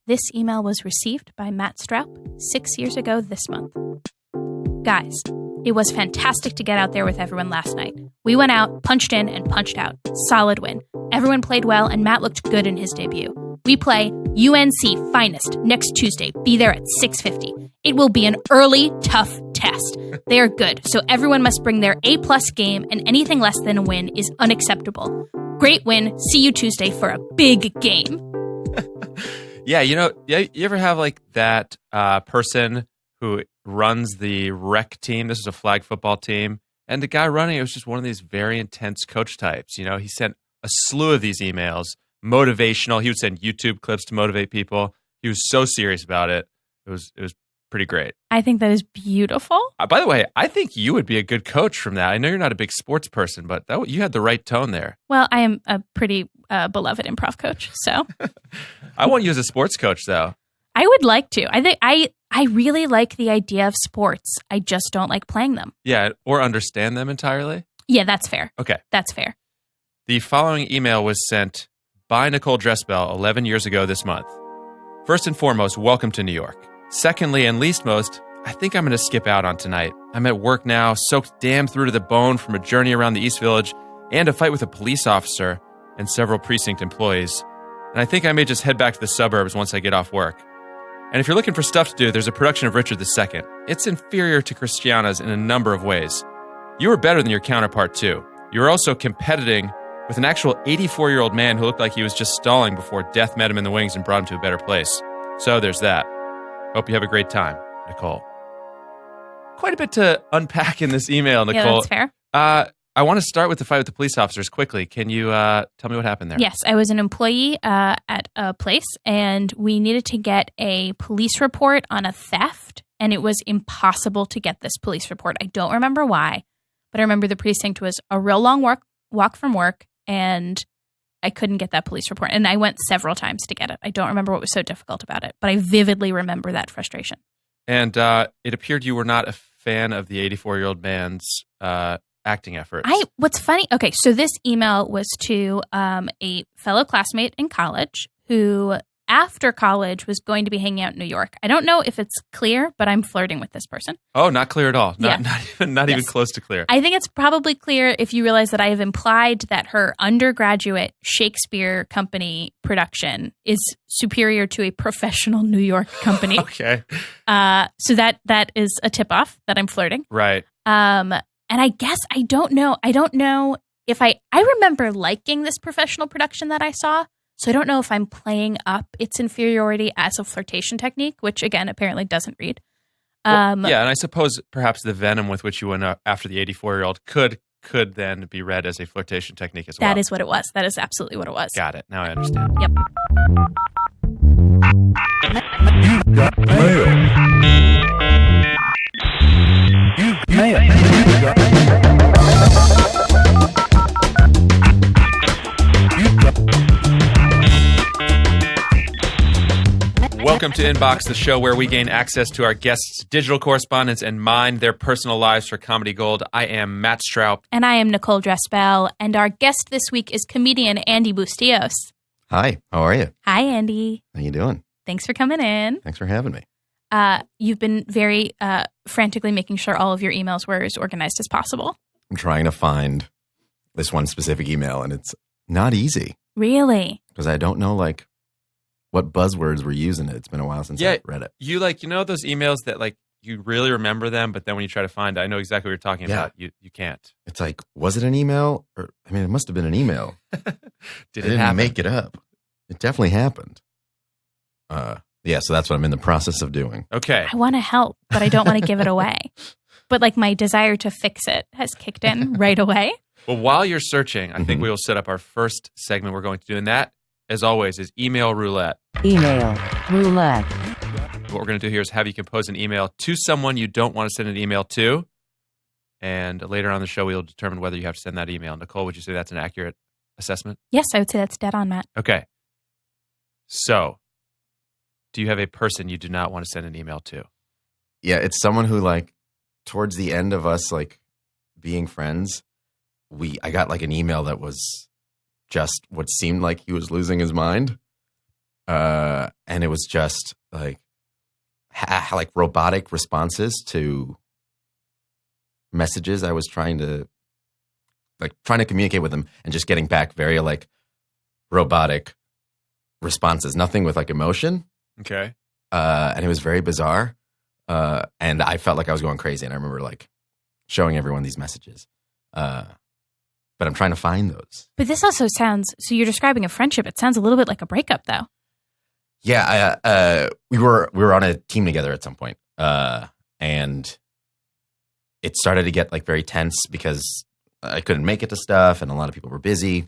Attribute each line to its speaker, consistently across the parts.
Speaker 1: This email was received by Matt Straub 6 years ago this month. Guys, it was fantastic to get out there with everyone last night. We went out, punched in, and punched out. Solid win. Everyone played well, and Matt looked good in his debut. We play UNC Finest next Tuesday. Be there at 6:50. It will be an early, tough test. They are good, so everyone must bring their A-plus game, and anything less than a win is unacceptable. Great win. See you Tuesday for a big game.
Speaker 2: Yeah, you ever have like that person who runs the rec team? This is a flag football team. And the guy running it was just one of these very intense coach types. He sent a slew of these emails, motivational. He would send YouTube clips to motivate people. He was so serious about it. It was pretty great.
Speaker 1: I think that is beautiful.
Speaker 2: By the way, I think you would be a good coach from that. I know you're not a big sports person, but you had the right tone there.
Speaker 1: Well, I am a pretty beloved improv coach, so.
Speaker 2: I want you as a sports coach, though.
Speaker 1: I would like to. I think I really like the idea of sports. I just don't like playing them.
Speaker 2: Yeah, or understand them entirely?
Speaker 1: Yeah, that's fair.
Speaker 2: Okay.
Speaker 1: That's fair.
Speaker 2: The following email was sent by Nicole Dressbell 11 years ago this month. First and foremost, welcome to New York. Secondly, and least most, I think I'm going to skip out on tonight. I'm at work now, soaked damn through to the bone from a journey around the East Village and a fight with a police officer and several precinct employees. And I think I may just head back to the suburbs once I get off work. And if you're looking for stuff to do, there's a production of Richard II. It's inferior to Christiana's in a number of ways. You were better than your counterpart, too. You were also competing with an actual 84-year-old man who looked like he was just stalling before death met him in the wings and brought him to a better place. So there's that. Hope you have a great time, Nicole. Quite a bit to unpack in this email, Nicole.
Speaker 1: Yeah, that's fair.
Speaker 2: I want to start with the fight with the police officers quickly. Can you tell me what happened there?
Speaker 1: Yes, I was an employee at a place, and we needed to get a police report on a theft, and it was impossible to get this police report. I don't remember why, but I remember the precinct was a real long walk from work, and I couldn't get that police report. And I went several times to get it. I don't remember what was so difficult about it, but I vividly remember that frustration. And
Speaker 2: it appeared you were not a fan of the 84-year-old man's acting efforts.
Speaker 1: What's funny, okay, so this email was to a fellow classmate in college who, after college, was going to be hanging out in New York. I don't know if it's clear, but I'm flirting with this person.
Speaker 2: Oh, not clear at all. Not
Speaker 1: Yes.
Speaker 2: even close to clear.
Speaker 1: I think it's probably clear if you realize that I have implied that her undergraduate Shakespeare company production is superior to a professional New York company.
Speaker 2: Okay.
Speaker 1: So that is a tip-off that I'm flirting.
Speaker 2: Right.
Speaker 1: And I guess I don't know if I remember liking this professional production that I saw. So I don't know if I'm playing up its inferiority as a flirtation technique, which again, apparently doesn't read.
Speaker 2: Yeah. And I suppose perhaps the venom with which you went after the 84-year-old could then be read as a flirtation technique as well.
Speaker 1: That is what it was. That is absolutely what it was.
Speaker 2: Got it. Now I understand.
Speaker 1: Yep.
Speaker 3: You got
Speaker 2: Welcome to Inbox, the show where we gain access to our guests' digital correspondence and mine their personal lives for comedy gold. I am Matt Straub.
Speaker 1: And I am Nicole Dressbell. And our guest this week is comedian Andy Bustillos.
Speaker 4: Hi, how are you?
Speaker 1: Hi, Andy.
Speaker 4: How you doing?
Speaker 1: Thanks for coming in.
Speaker 4: Thanks for having me.
Speaker 1: You've been very frantically making sure all of your emails were as organized as possible.
Speaker 4: I'm trying to find this one specific email, and it's not easy.
Speaker 1: Really?
Speaker 4: Because I don't know, what buzzwords we're using. It's been a while since I read it.
Speaker 2: You those emails that you really remember them, but then when you try to find it, I know exactly what you're talking about. You can't.
Speaker 4: It's was it an email? It must have been an email.
Speaker 2: Did
Speaker 4: I
Speaker 2: it
Speaker 4: didn't
Speaker 2: happen?
Speaker 4: make it up. It definitely happened. So that's what I'm in the process of doing.
Speaker 2: Okay.
Speaker 1: I want to help, but I don't want to give it away. But my desire to fix it has kicked in right away.
Speaker 2: Well, while you're searching, I think we will set up our first segment we're going to do, and that, as always, is email roulette.
Speaker 5: Email roulette.
Speaker 2: What we're going to do here is have you compose an email to someone you don't want to send an email to, and later on in the show, we'll determine whether you have to send that email. Nicole, would you say that's an accurate assessment?
Speaker 1: Yes, I would say that's dead on, Matt.
Speaker 2: Okay. So, do you have a person you do not want to send an email to?
Speaker 4: Yeah, it's someone who, towards the end of us, being friends, I got, an email that was just what seemed like he was losing his mind. and it was just like like robotic responses to messages I was trying to communicate with him, and just getting back very like robotic responses, nothing with like emotion.
Speaker 2: Okay.
Speaker 4: And it was very bizarre. And I felt like I was going crazy. And I remember like showing everyone these messages. But I'm trying to find those.
Speaker 1: But this also sounds, so you're describing a friendship. It sounds a little bit like a breakup, though.
Speaker 4: Yeah. We were on a team together at some point. And it started to get like very tense because I couldn't make it to stuff and a lot of people were busy.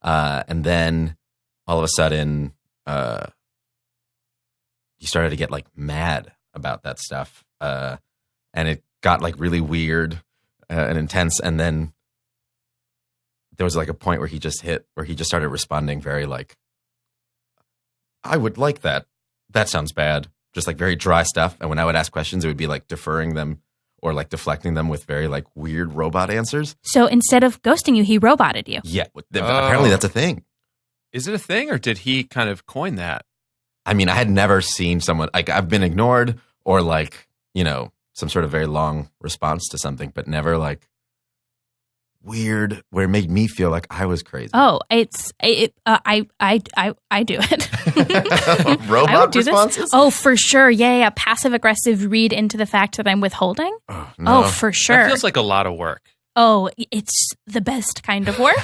Speaker 4: And then all of a sudden, he started to get like mad about that stuff. And it got like really weird and intense. And then there was like a point where he just started responding very like, I would like that. That sounds bad. Just like very dry stuff. And when I would ask questions, it would be like deferring them or like deflecting them with very like weird robot answers.
Speaker 1: So instead of ghosting you, he roboted you.
Speaker 4: Yeah. Apparently that's a thing.
Speaker 2: Is it a thing, or did he kind of coin that?
Speaker 4: I mean, I had never seen someone like, I've been ignored or like, you know, some sort of very long response to something, but never like weird where it made me feel like I was crazy.
Speaker 1: Oh, I do it.
Speaker 4: Robot
Speaker 1: I would do
Speaker 4: responses?
Speaker 1: this. Oh, for sure. Yeah. Passive aggressive read into the fact that I'm withholding.
Speaker 4: Oh, no.
Speaker 1: Oh, for sure.
Speaker 2: That feels like a lot of work.
Speaker 1: Oh, it's the best kind of work.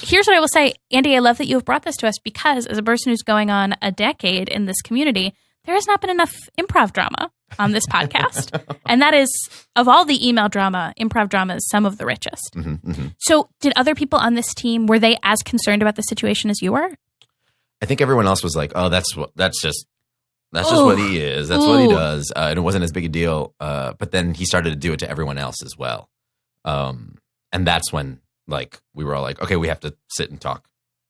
Speaker 1: Here's what I will say. Andy, I love that you have brought this to us because as a person who's going on a decade in this community, there has not been enough improv drama on this podcast. And that is, of all the email drama, improv drama is some of the richest.
Speaker 4: Mm-hmm, mm-hmm.
Speaker 1: So did other people on this team, were they as concerned about the situation as you were?
Speaker 4: I think everyone else was like, oh, that's just what he is. That's what he does. And it wasn't as big a deal. But then he started to do it to everyone else as well. And that's when like we were all like, okay, we have to sit and talk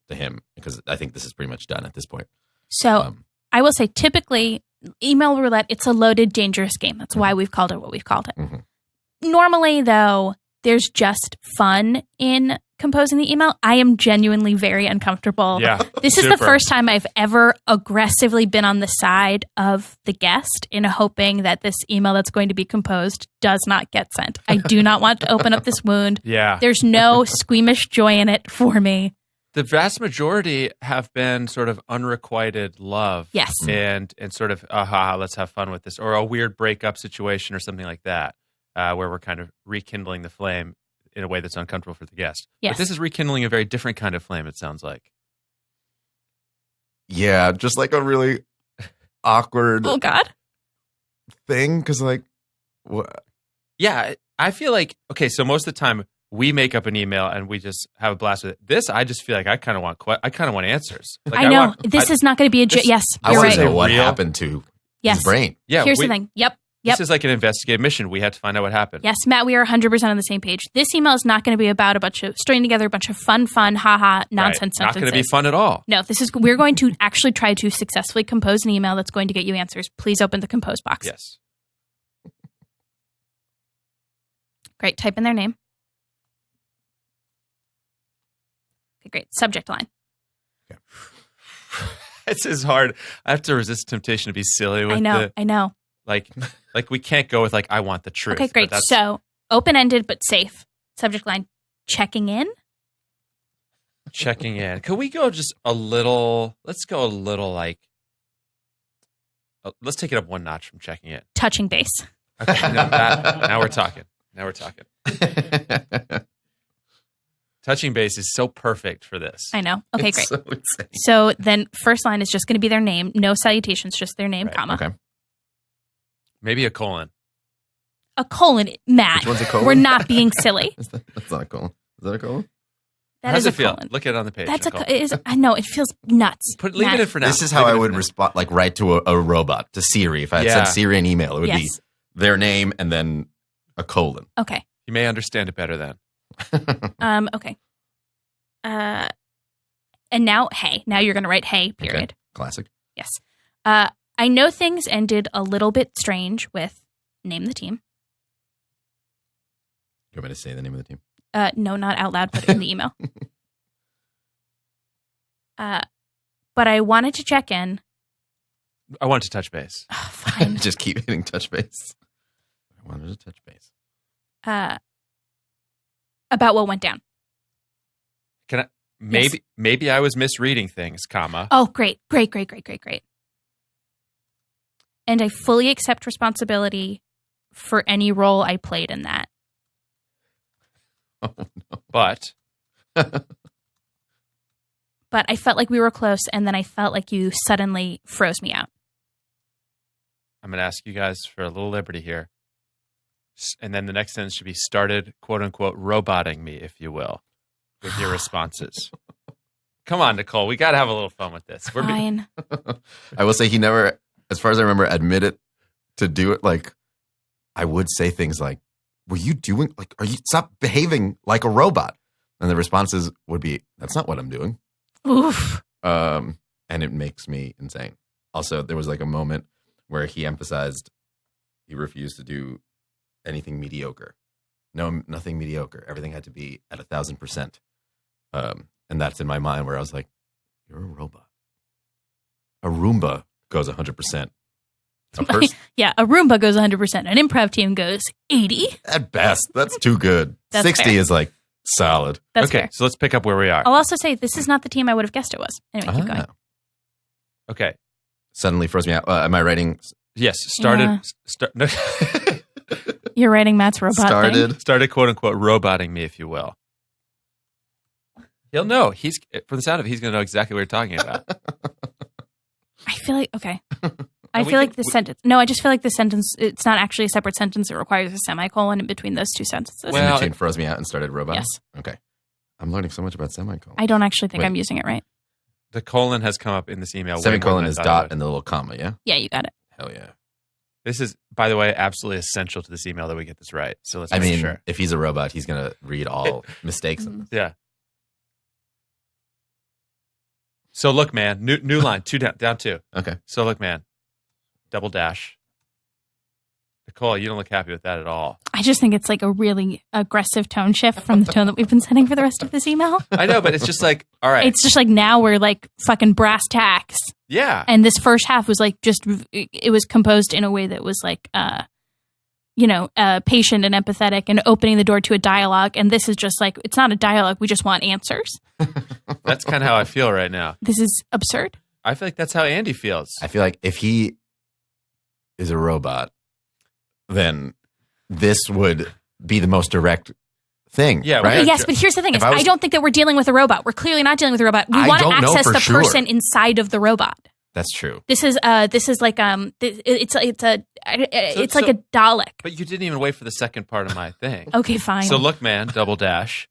Speaker 4: to him because I think this is pretty much done at this point.
Speaker 1: So I will say typically email roulette, it's a loaded, dangerous game. That's why we've called it what we've called it.
Speaker 4: Mm-hmm.
Speaker 1: Normally, though, there's just fun in composing the email. I am genuinely very uncomfortable.
Speaker 2: Yeah,
Speaker 1: This is the first time I've ever aggressively been on the side of the guest in hoping that this email that's going to be composed does not get sent. I do not want to open up this wound.
Speaker 2: Yeah.
Speaker 1: There's no squeamish joy in it for me.
Speaker 2: The vast majority have been sort of unrequited love.
Speaker 1: Yes.
Speaker 2: And sort of, let's have fun with this. Or a weird breakup situation or something like that, where we're kind of rekindling the flame in a way that's uncomfortable for the guest.
Speaker 1: Yes.
Speaker 2: But this is rekindling a very different kind of flame, it sounds like.
Speaker 4: Yeah, just like a really awkward
Speaker 1: Oh, God.
Speaker 4: thing. Because like, what?
Speaker 2: Yeah, I feel like, okay, so most of the time we make up an email and we just have a blast with it. This, I just feel like I kind of want answers. Like,
Speaker 1: I know. This is not going to be a... yes,
Speaker 4: I
Speaker 1: you're
Speaker 4: want
Speaker 1: right.
Speaker 4: to know what
Speaker 2: Real?
Speaker 4: happened to
Speaker 1: Yes.
Speaker 4: his brain.
Speaker 2: Yeah,
Speaker 1: Here's the thing. Yep.
Speaker 2: This is like an investigative mission. We have to find out what happened.
Speaker 1: Yes, Matt, we are 100% on the same page. This email is not going to be about stringing together a bunch of fun, haha, nonsense
Speaker 2: Not
Speaker 1: sentences.
Speaker 2: going to be fun at all.
Speaker 1: No, we're going to actually try to successfully compose an email that's going to get you answers. Please open the compose box.
Speaker 2: Yes.
Speaker 1: Great. Type in their name. Okay, great. Subject line.
Speaker 2: This is hard. I have to resist temptation to be silly with
Speaker 1: I know.
Speaker 2: Like we can't go with like, I want the truth.
Speaker 1: Okay, great. So open-ended but safe. Subject line, checking in.
Speaker 2: Checking in. Could we go just a little, let's go a little like, let's take it up one notch from checking in.
Speaker 1: Touching base.
Speaker 2: Okay, now we're talking. Now we're talking. Touching base is so perfect for this.
Speaker 1: I know. Okay, great.
Speaker 4: So insane.
Speaker 1: So then first line is just going to be their name. No salutations, just their name,
Speaker 2: Right.
Speaker 1: comma.
Speaker 4: Okay.
Speaker 2: Maybe a colon.
Speaker 1: A colon, Matt.
Speaker 4: Which one's a colon?
Speaker 1: We're not being silly.
Speaker 4: That's not a colon. Is that a colon?
Speaker 1: That
Speaker 2: How
Speaker 1: is
Speaker 2: does
Speaker 1: a
Speaker 2: it feel?
Speaker 1: colon.
Speaker 2: Look at it on the page.
Speaker 1: That's
Speaker 2: Nicole.
Speaker 1: I know, it feels nuts.
Speaker 2: Leave
Speaker 1: Matt.
Speaker 2: it in for now.
Speaker 4: This is how
Speaker 2: Leave it
Speaker 4: I
Speaker 2: in
Speaker 4: would
Speaker 2: for now.
Speaker 4: respond, like write to a robot, to Siri. If I had
Speaker 2: Yeah.
Speaker 4: sent Siri an email, it would be
Speaker 1: Yes.
Speaker 4: their name and then a colon.
Speaker 1: Okay.
Speaker 2: You may understand it better then.
Speaker 1: Okay. And now, hey. Now you're going to write hey, period.
Speaker 4: Okay. Classic.
Speaker 1: Yes. I know things ended a little bit strange with name the team.
Speaker 4: You want me to say the name of the team?
Speaker 1: but I wanted to check in.
Speaker 2: I wanted to touch base.
Speaker 1: Oh, fine.
Speaker 4: Just keep hitting touch base. I wanted to touch base.
Speaker 1: About what went down.
Speaker 2: Can I? Maybe I was misreading things, comma.
Speaker 1: Oh, great. And I fully accept responsibility for any role I played in that.
Speaker 4: Oh, no.
Speaker 2: But
Speaker 1: I felt like we were close, and then I felt like you suddenly froze me out.
Speaker 2: I'm going to ask you guys for a little liberty here. And then the next sentence should be started, quote unquote, roboting me, if you will, with your responses. Come on, Nicole. We got to have a little fun with this.
Speaker 1: Fine.
Speaker 4: I will say he never, as far as I remember, admitted to do it. Like, I would say things like, were you doing, like, are you, stop behaving like a robot? And the responses would be, that's not what I'm doing.
Speaker 1: Oof.
Speaker 4: And it makes me insane. Also, there was like a moment where he emphasized he refused to do anything mediocre. No, nothing mediocre. Everything had to be at 1,000%. And that's in my mind where I was like, you're a robot. A Roomba goes 100%.
Speaker 1: Yeah, a Roomba goes 100%. An improv team goes 80.
Speaker 4: At best. That's too good.
Speaker 1: That's
Speaker 4: 60
Speaker 1: fair.
Speaker 4: is like solid.
Speaker 1: That's
Speaker 2: okay,
Speaker 1: fair.
Speaker 2: so let's pick up where we are.
Speaker 1: I'll also say this is not the team I would have guessed it was. Anyway, keep going.
Speaker 2: Okay.
Speaker 4: Suddenly froze me out. Am I writing?
Speaker 2: Yes, started.
Speaker 1: Yeah. You're writing Matt's robot thing?
Speaker 2: Started, quote unquote, roboting me, if you will. He'll know. He's from the sound of it, he's going to know exactly what you're talking about.
Speaker 1: I feel like, okay. I feel like the sentence. No, I just feel like the sentence, it's not actually a separate sentence. It requires a semicolon in between those two sentences.
Speaker 4: In between froze me out and started roboting?
Speaker 1: Yes.
Speaker 4: Okay. I'm learning so much about semicolon.
Speaker 1: I don't actually think
Speaker 4: Wait.
Speaker 1: I'm using it right.
Speaker 2: The colon has come up in this email.
Speaker 4: Semicolon is dot and the little comma, yeah?
Speaker 1: Yeah, you got it.
Speaker 4: Hell yeah.
Speaker 2: This is, by the way, absolutely essential to this email that we get this right. So let's make sure.
Speaker 4: If he's a robot, he's going to read all mistakes in this.
Speaker 2: Yeah. So look, man, new line, down two.
Speaker 4: Okay.
Speaker 2: So look, man, double dash. Nicole, you don't look happy with that at all.
Speaker 1: I just think it's like a really aggressive tone shift from the tone that we've been setting for the rest of this email.
Speaker 2: I know, but it's just like, all right.
Speaker 1: It's just like now we're like fucking brass tacks.
Speaker 2: Yeah.
Speaker 1: And this first half was like just, it was composed in a way that was like, patient and empathetic and opening the door to a dialogue. And this is just like, it's not a dialogue. We just want answers.
Speaker 2: That's kind of how I feel right now.
Speaker 1: This is absurd.
Speaker 2: I feel like that's how Andy feels.
Speaker 4: I feel like if he is a robot, then this would be the most direct thing.
Speaker 2: Yeah,
Speaker 4: right?
Speaker 1: Okay, yes, but here's the thing: I don't think that we're dealing with a robot. We're clearly not dealing with a robot. We
Speaker 4: I
Speaker 1: want to
Speaker 4: don't know
Speaker 1: access
Speaker 4: for
Speaker 1: the
Speaker 4: sure.
Speaker 1: person inside of the robot.
Speaker 4: That's true.
Speaker 1: This is like it's like a Dalek.
Speaker 2: But you didn't even wait for the second part of my thing.
Speaker 1: Okay, fine.
Speaker 2: So look, man, double dash.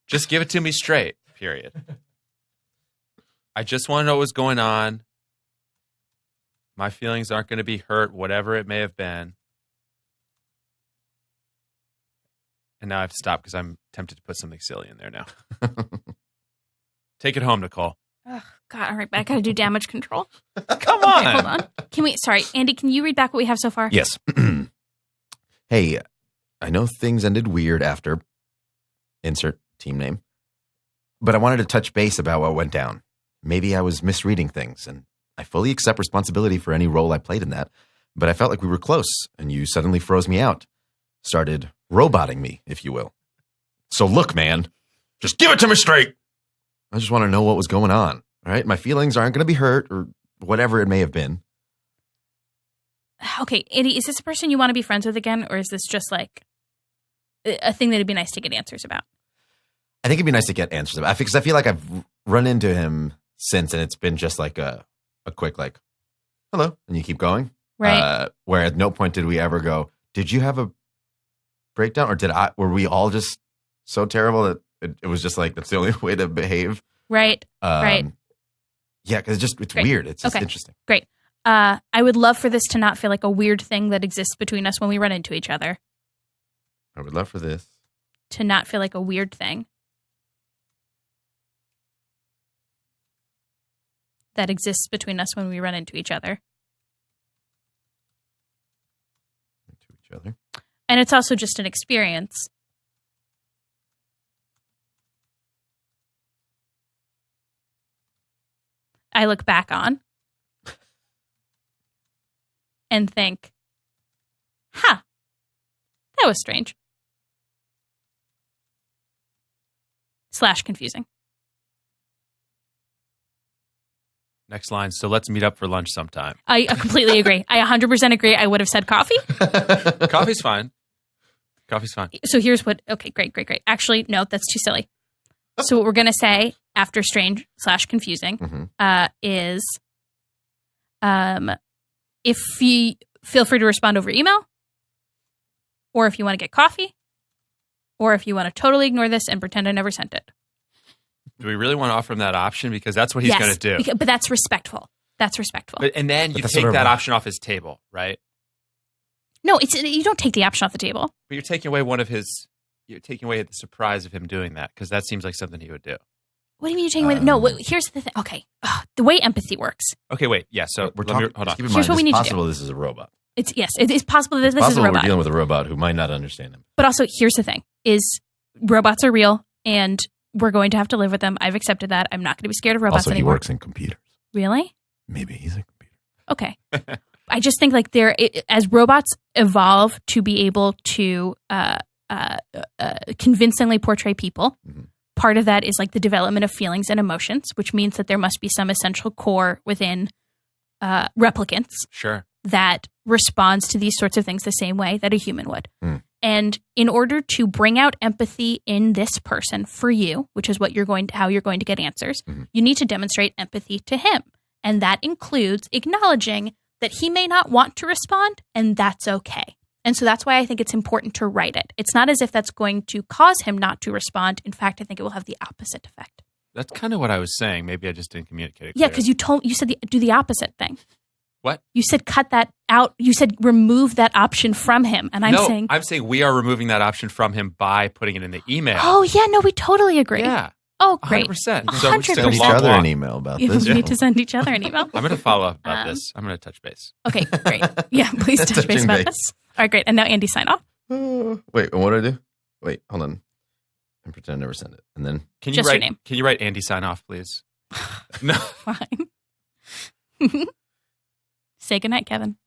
Speaker 2: Just give it to me straight, period. I just want to know what's going on. My feelings aren't going to be hurt, whatever it may have been. And now I have to stop because I'm tempted to put something silly in there now. Take it home, Nicole.
Speaker 1: Oh, God, all right, but I got to do damage control.
Speaker 2: Come on.
Speaker 1: Okay, hold on. Sorry, Andy, can you read back what we have so far?
Speaker 4: Yes. Hey, I know things ended weird after insert team name, but I wanted to touch base about what went down. Maybe I was misreading things, and I fully accept responsibility for any role I played in that, but I felt like we were close, and you suddenly froze me out. Started roboting me, if you will. So look, man, just give it to me straight. I just want to know what was going on. All right. My feelings aren't going to be hurt or whatever it may have been.
Speaker 1: Okay, Andy, is this a person you want to be friends with again, or is this just like a thing that'd be nice to get answers about?
Speaker 4: I think it'd be nice to get answers about, because I feel like I've run into him since, and it's been just like a quick like, hello, and you keep going.
Speaker 1: Right.
Speaker 4: Where at no point did we ever go, did you have a breakdown, or were we all just so terrible that it was just like that's the only way to behave?
Speaker 1: Right. Right.
Speaker 4: Yeah, because it's
Speaker 1: Great.
Speaker 4: weird. It's just
Speaker 1: Okay.
Speaker 4: interesting.
Speaker 1: Great. I would love for this to not feel like a weird thing that exists between us when we run into each other.
Speaker 4: I would love for this
Speaker 1: To not feel like a weird thing that exists between us when we run into each other.
Speaker 4: to each other.
Speaker 1: And it's also just an experience. I look back on and think, that was strange. / confusing.
Speaker 2: Next line. So let's meet up for lunch sometime.
Speaker 1: I completely agree. I 100% agree. I would have said coffee.
Speaker 2: Coffee's fine. Coffee's fine.
Speaker 1: So here's what, okay, great. Actually, no, that's too silly. So what we're going to say after strange / confusing is if you feel free to respond over email, or if you want to get coffee, or if you want to totally ignore this and pretend I never sent it.
Speaker 2: Do we really want to offer him that option? Because that's what he's going to do.
Speaker 1: But that's respectful.
Speaker 2: And then you take that option off his table, right?
Speaker 1: No, you don't take the option off the table.
Speaker 2: But you're taking away you're taking away the surprise of him doing that, because that seems like something he would do.
Speaker 1: What do you mean you're taking away? No, here's the thing. Okay. The way empathy works.
Speaker 2: Okay, wait. Yeah, so
Speaker 4: we're talking.
Speaker 2: Hold on.
Speaker 4: Keep in
Speaker 1: Here's
Speaker 4: mind,
Speaker 1: what we need to do.
Speaker 4: It's possible this is a robot.
Speaker 1: It is possible that this is a
Speaker 4: We're
Speaker 1: robot.
Speaker 4: dealing with a robot who might not understand him.
Speaker 1: But also, here's the thing, is robots are real, and we're going to have to live with them. I've accepted that. I'm not going to be scared of robots
Speaker 4: also,
Speaker 1: anymore.
Speaker 4: he works in computers.
Speaker 1: Really?
Speaker 4: Maybe he's a computer.
Speaker 1: Okay. I just think like as robots evolve to be able to convincingly portray people, part of that is like the development of feelings and emotions, which means that there must be some essential core within replicants that responds to these sorts of things the same way that a human would. And in order to bring out empathy in this person for you, which is how you're going to get answers, you need to demonstrate empathy to him. And that includes acknowledging that he may not want to respond, and that's okay. And so that's why I think it's important to write it. It's not as if that's going to cause him not to respond. In fact, I think it will have the opposite effect.
Speaker 2: That's kind of what I was saying. Maybe I just didn't communicate it
Speaker 1: Yeah,
Speaker 2: clearly.
Speaker 1: because you said do the opposite thing.
Speaker 2: What?
Speaker 1: You said cut that out. You said remove that option from him. And I'm saying
Speaker 2: we are removing that option from him by putting it in the email.
Speaker 1: Oh, yeah, no, we totally agree.
Speaker 2: Yeah.
Speaker 1: Oh, great.
Speaker 2: 100%.
Speaker 1: 100%.
Speaker 2: So we
Speaker 4: Send each other an email about this.
Speaker 1: We need to send each other an email.
Speaker 2: I'm going to follow up about this. I'm going to touch base.
Speaker 1: Okay, great. Yeah, please touch base about this. All right, great. And now Andy, sign off.
Speaker 4: Wait, what do I do? Wait, hold on. And pretend I never sent it. And then
Speaker 2: Can you
Speaker 1: Just
Speaker 2: write
Speaker 1: your name.
Speaker 2: Can you write Andy sign off, please? No.
Speaker 1: Fine. Say goodnight, Kevin.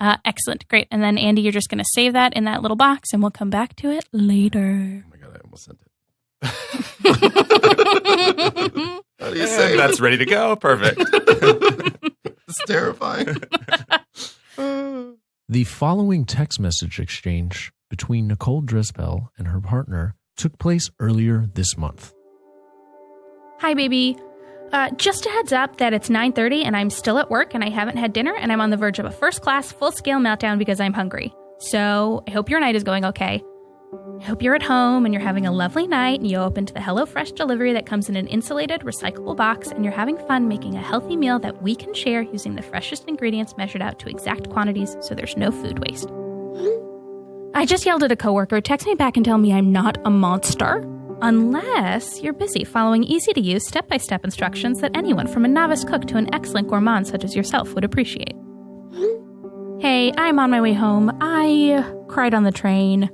Speaker 1: Excellent. Great. And then, Andy, you're just going to save that in that little box, and we'll come back to it later.
Speaker 4: oh my god, I almost sent it.
Speaker 2: How do you say that's ready to go? Perfect.
Speaker 4: It's terrifying.
Speaker 6: The following text message exchange between Nicole Drisbell and her partner took place earlier this month.
Speaker 1: Hi, baby. Just a heads up that it's 9:30 and I'm still at work and I haven't had dinner and I'm on the verge of a first-class, full-scale meltdown because I'm hungry. So I hope your night is going okay. I hope you're at home and you're having a lovely night and you opened the HelloFresh delivery that comes in an insulated, recyclable box and you're having fun making a healthy meal that we can share using the freshest ingredients measured out to exact quantities so there's no food waste. I just yelled at a coworker. Text me back and tell me I'm not a monster. Unless you're busy following easy-to-use, step-by-step instructions that anyone from a novice cook to an excellent gourmand such as yourself would appreciate. Hey, I'm on my way home. I cried on the train.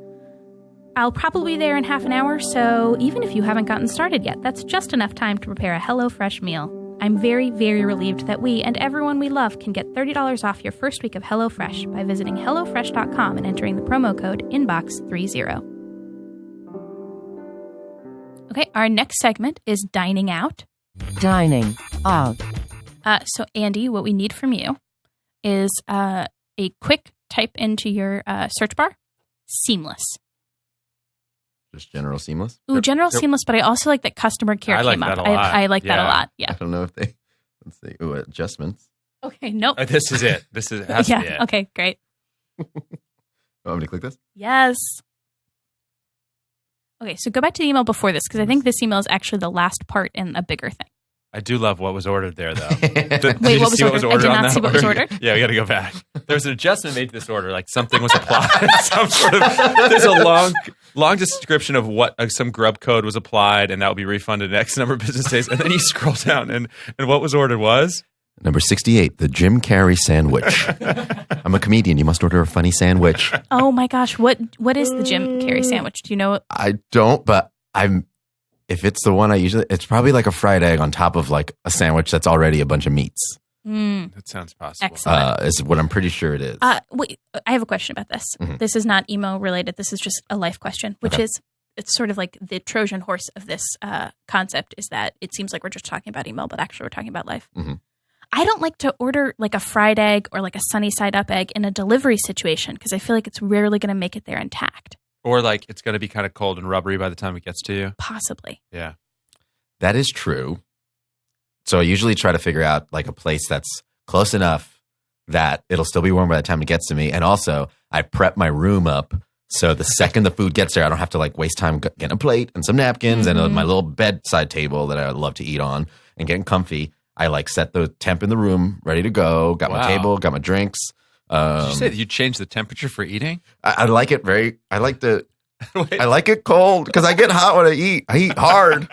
Speaker 1: I'll probably be there in half an hour, so even if you haven't gotten started yet, that's just enough time to prepare a HelloFresh meal. I'm very, very relieved that we and everyone we love can get $30 off your first week of HelloFresh by visiting HelloFresh.com and entering the promo code INBOX30. Okay, our next segment is Dining Out.
Speaker 5: Dining out.
Speaker 1: So, Andy, what we need from you is a quick type into your search bar, seamless.
Speaker 4: Just general seamless?
Speaker 1: Ooh, general seamless, but I also like that customer care
Speaker 2: I like
Speaker 1: came
Speaker 2: that
Speaker 1: up.
Speaker 2: a lot.
Speaker 1: I like that a
Speaker 2: Yeah.
Speaker 1: lot.
Speaker 4: I
Speaker 1: Yeah.
Speaker 4: don't know if they, let's see. Ooh, adjustments.
Speaker 1: Okay, nope.
Speaker 2: This is it. Has to be it.
Speaker 1: Okay, great.
Speaker 4: Want me to click this?
Speaker 1: Yes. Okay, so go back to the email before this, because I think this email is actually the last part in a bigger thing.
Speaker 2: I do love what was ordered there, though.
Speaker 1: Wait, what was ordered? I did not see what was ordered.
Speaker 2: Yeah, we got to go back. There's an adjustment made to this order, like something was applied. There's a long description of what some grub code was applied, and that will be refunded in X number of business days. And then you scroll down, and what was ordered was?
Speaker 4: Number 68, the Jim Carrey sandwich. I'm a comedian. You must order a funny sandwich.
Speaker 1: Oh my gosh, what is the Jim Carrey sandwich? Do you know?
Speaker 4: I don't, but if it's the one I usually, it's probably like a fried egg on top of like a sandwich that's already a bunch of meats.
Speaker 2: That sounds possible.
Speaker 1: Excellent.
Speaker 4: Is what I'm pretty sure it is.
Speaker 1: Wait, I have a question about this. This is not emo related. This is just a life question, which is, it's sort of like the Trojan horse of this concept is that it seems like we're just talking about email, but actually we're talking about life. I don't like to order like a fried egg or like a sunny side up egg in a delivery situation because I feel like it's rarely going to make it there intact.
Speaker 2: Or like it's going to be kind of cold and rubbery by the time it gets to you.
Speaker 1: Possibly.
Speaker 2: Yeah.
Speaker 4: That is true. So I usually try to figure out like a place that's close enough that it'll still be warm by the time it gets to me. And also I prep my room up so the second the food gets there, I don't have to like waste time getting a plate and some napkins and my little bedside table that I love to eat on and getting comfy. I like set the temp in the room, ready to go. Got my table, got my drinks.
Speaker 2: Did you say that you changed the temperature for eating?
Speaker 4: I like it I like it cold because I get hot when I eat. I eat hard.